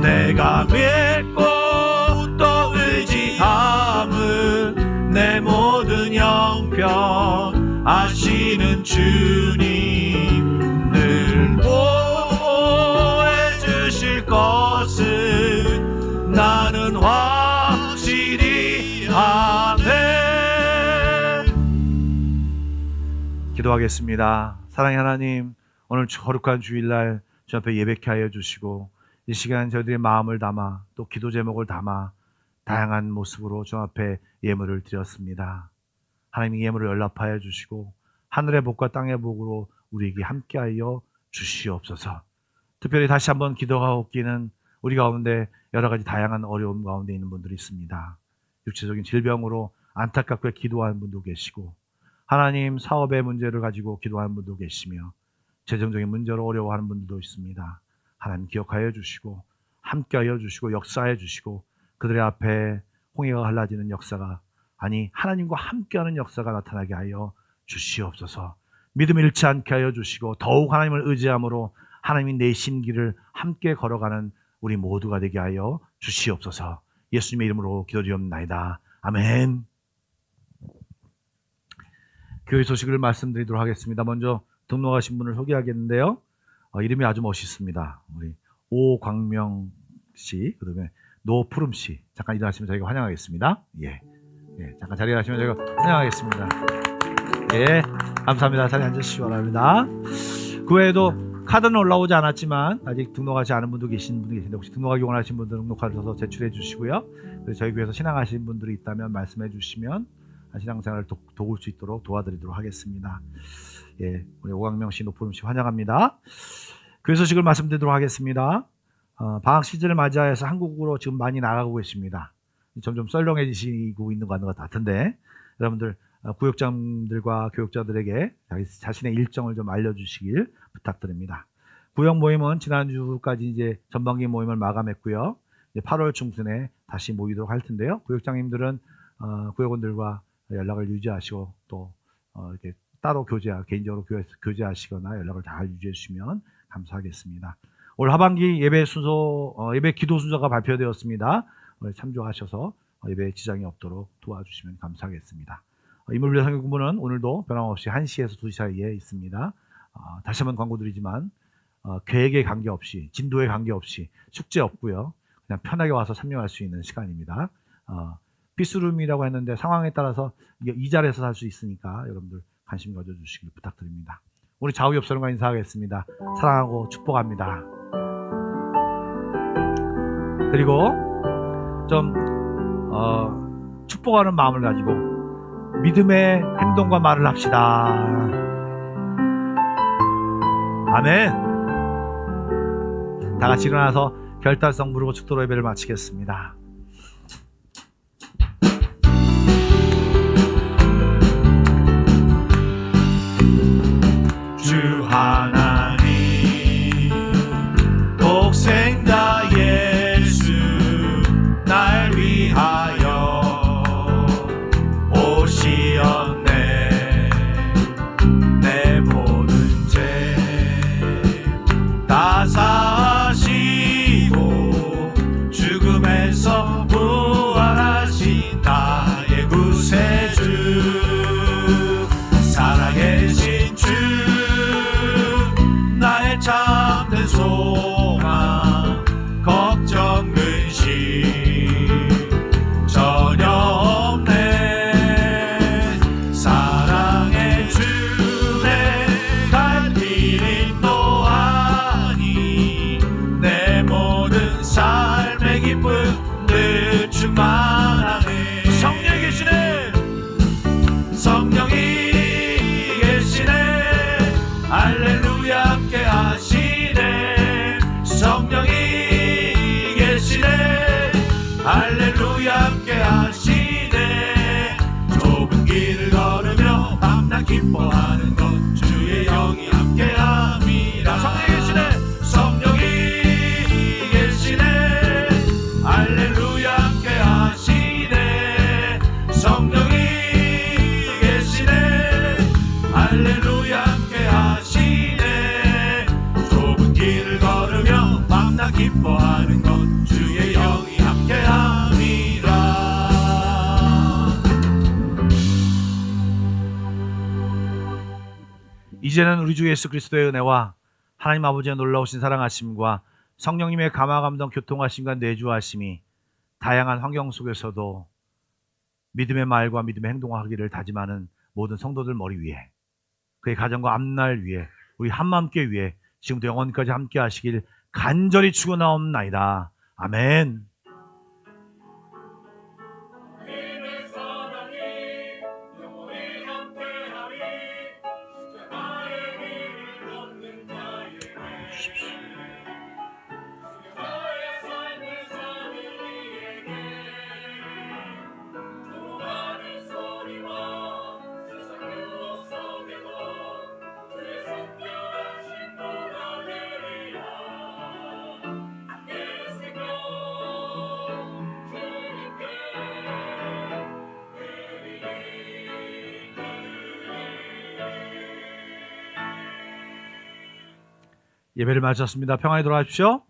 Speaker 1: 내가 믿고 또 의지함은 내 모든 영병 아시는 주님 늘 보호해 주실 것을 나는 확실히 아네.
Speaker 4: 기도하겠습니다. 사랑의 하나님, 오늘 거룩한 주일날 주 앞에 예배케 하여 주시고, 이 시간 저희들의 마음을 담아 또 기도 제목을 담아 다양한 모습으로 주 앞에 예물을 드렸습니다. 하나님이 예물을 연락하여 주시고 하늘의 복과 땅의 복으로 우리에게 함께하여 주시옵소서. 특별히 다시 한번 기도하옵기는 우리 가운데 여러 가지 다양한 어려움 가운데 있는 분들이 있습니다. 육체적인 질병으로 안타깝게 기도하는 분도 계시고, 하나님 사업의 문제를 가지고 기도하는 분도 계시며, 재정적인 문제로 어려워하는 분들도 있습니다. 하나님 기억하여 주시고 함께하여 주시고 역사해 주시고, 그들의 앞에 홍해가 갈라지는 역사가 아니 하나님과 함께하는 역사가 나타나게 하여 주시옵소서. 믿음을 잃지 않게 하여 주시고 더욱 하나님을 의지함으로 하나님이 내신 길을 함께 걸어가는 우리 모두가 되게 하여 주시옵소서. 예수님의 이름으로 기도드리옵나이다. 아멘. 교회 소식을 말씀드리도록 하겠습니다. 먼저 등록하신 분을 소개하겠는데요. 이름이 아주 멋있습니다. 우리 오광명 씨, 그다음에 노푸름 씨. 잠깐 일어나시면 저희가 환영하겠습니다. 예, 잠깐 자리에 가시면 저희가 환영하겠습니다. 예, 감사합니다. 자리에 앉으시기 바랍니다. 그 외에도 카드는 올라오지 않았지만 아직 등록하지 않은 분도 계신데 혹시 등록하기 원하시는 분들 등록하셔서 제출해 주시고요. 그래서 저희 교회에서 신앙하시는 분들이 있다면 말씀해 주시면 신앙생활을 도울 수 있도록 도와드리도록 하겠습니다. 예, 우리 오광명 씨, 노푸름 씨 환영합니다. 교회 소식을 말씀드리도록 하겠습니다. 방학 시즌을 맞이해서 한국으로 지금 많이 나가고 계십니다. 점점 썰렁해지시고 있는 것 같은데, 여러분들 구역장들과 교육자들에게 자신의 일정을 좀 알려주시길 부탁드립니다. 구역 모임은 지난주까지 이제 전반기 모임을 마감했고요. 이제 8월 중순에 다시 모이도록 할 텐데요. 구역장님들은 구역원들과 연락을 유지하시고 또 이렇게 따로 개인적으로 교제하시거나 연락을 잘 유지해 주시면 감사하겠습니다. 올 하반기 예배 순서, 예배 기도 순서가 발표되었습니다. 참조하셔서 예배에 지장이 없도록 도와주시면 감사하겠습니다. 인물별 성경 공부는 오늘도 변함없이 1시에서 2시 사이에 있습니다. 다시 한번 광고드리지만 계획에 관계없이, 진도에 관계없이 숙제 없고요. 그냥 편하게 와서 참여할 수 있는 시간입니다. 피스룸이라고 했는데 상황에 따라서 이 자리에서 살 수 있으니까 여러분들 관심 가져주시길 부탁드립니다. 우리 좌우 옆 사람과 인사하겠습니다. 사랑하고 축복합니다. 그리고 좀 축복하는 마음을 가지고 믿음의 행동과 말을 합시다. 아멘. 다 같이 일어나서 결단성 부르고 축도로 예배를 마치겠습니다.
Speaker 1: 주 하나님 독생자 예수 날 위하여 오시었네. 내 모든 죄 다 사시고 죽음에서 부활하신 나의 구세주 살아계신 주 나의 참된 소망 걱정 근심 전혀 없네. 사랑의 주내 갈 길이 또 아니 내 모든 삶의 기쁨 늘 충만하네. 성령이 계시네. 성령이 계시네. 할렐루야 함께 하시네. 성령이 계시네. 할렐루야 함께 하시네. 좁은 길을 걸으며 밤낮 기뻐하는 것 주의 영이 함께 함이라. 성령이 계시네. 성령이 계시네. 할렐루야 함께 하시네. 성령이 계시네. 할렐루야 함께 하시네. 좁은 길을 걸으며 밤낮 기뻐하는 것 주의 영이 함께 함이라.
Speaker 4: 이제는 우리 주 예수 그리스도의 은혜와 하나님 아버지의 놀라우신 사랑하심과 성령님의 감화감동 교통하심과 내주하심이 다양한 환경 속에서도 믿음의 말과 믿음의 행동하기를 다짐하는 모든 성도들 머리 위에, 그의 가정과 앞날 위에, 우리 한마음께 위에 지금부터 영원까지 함께 하시길 간절히 축원하옵나이다. 아멘. 예배를 마쳤습니다. 평안히 돌아가십시오.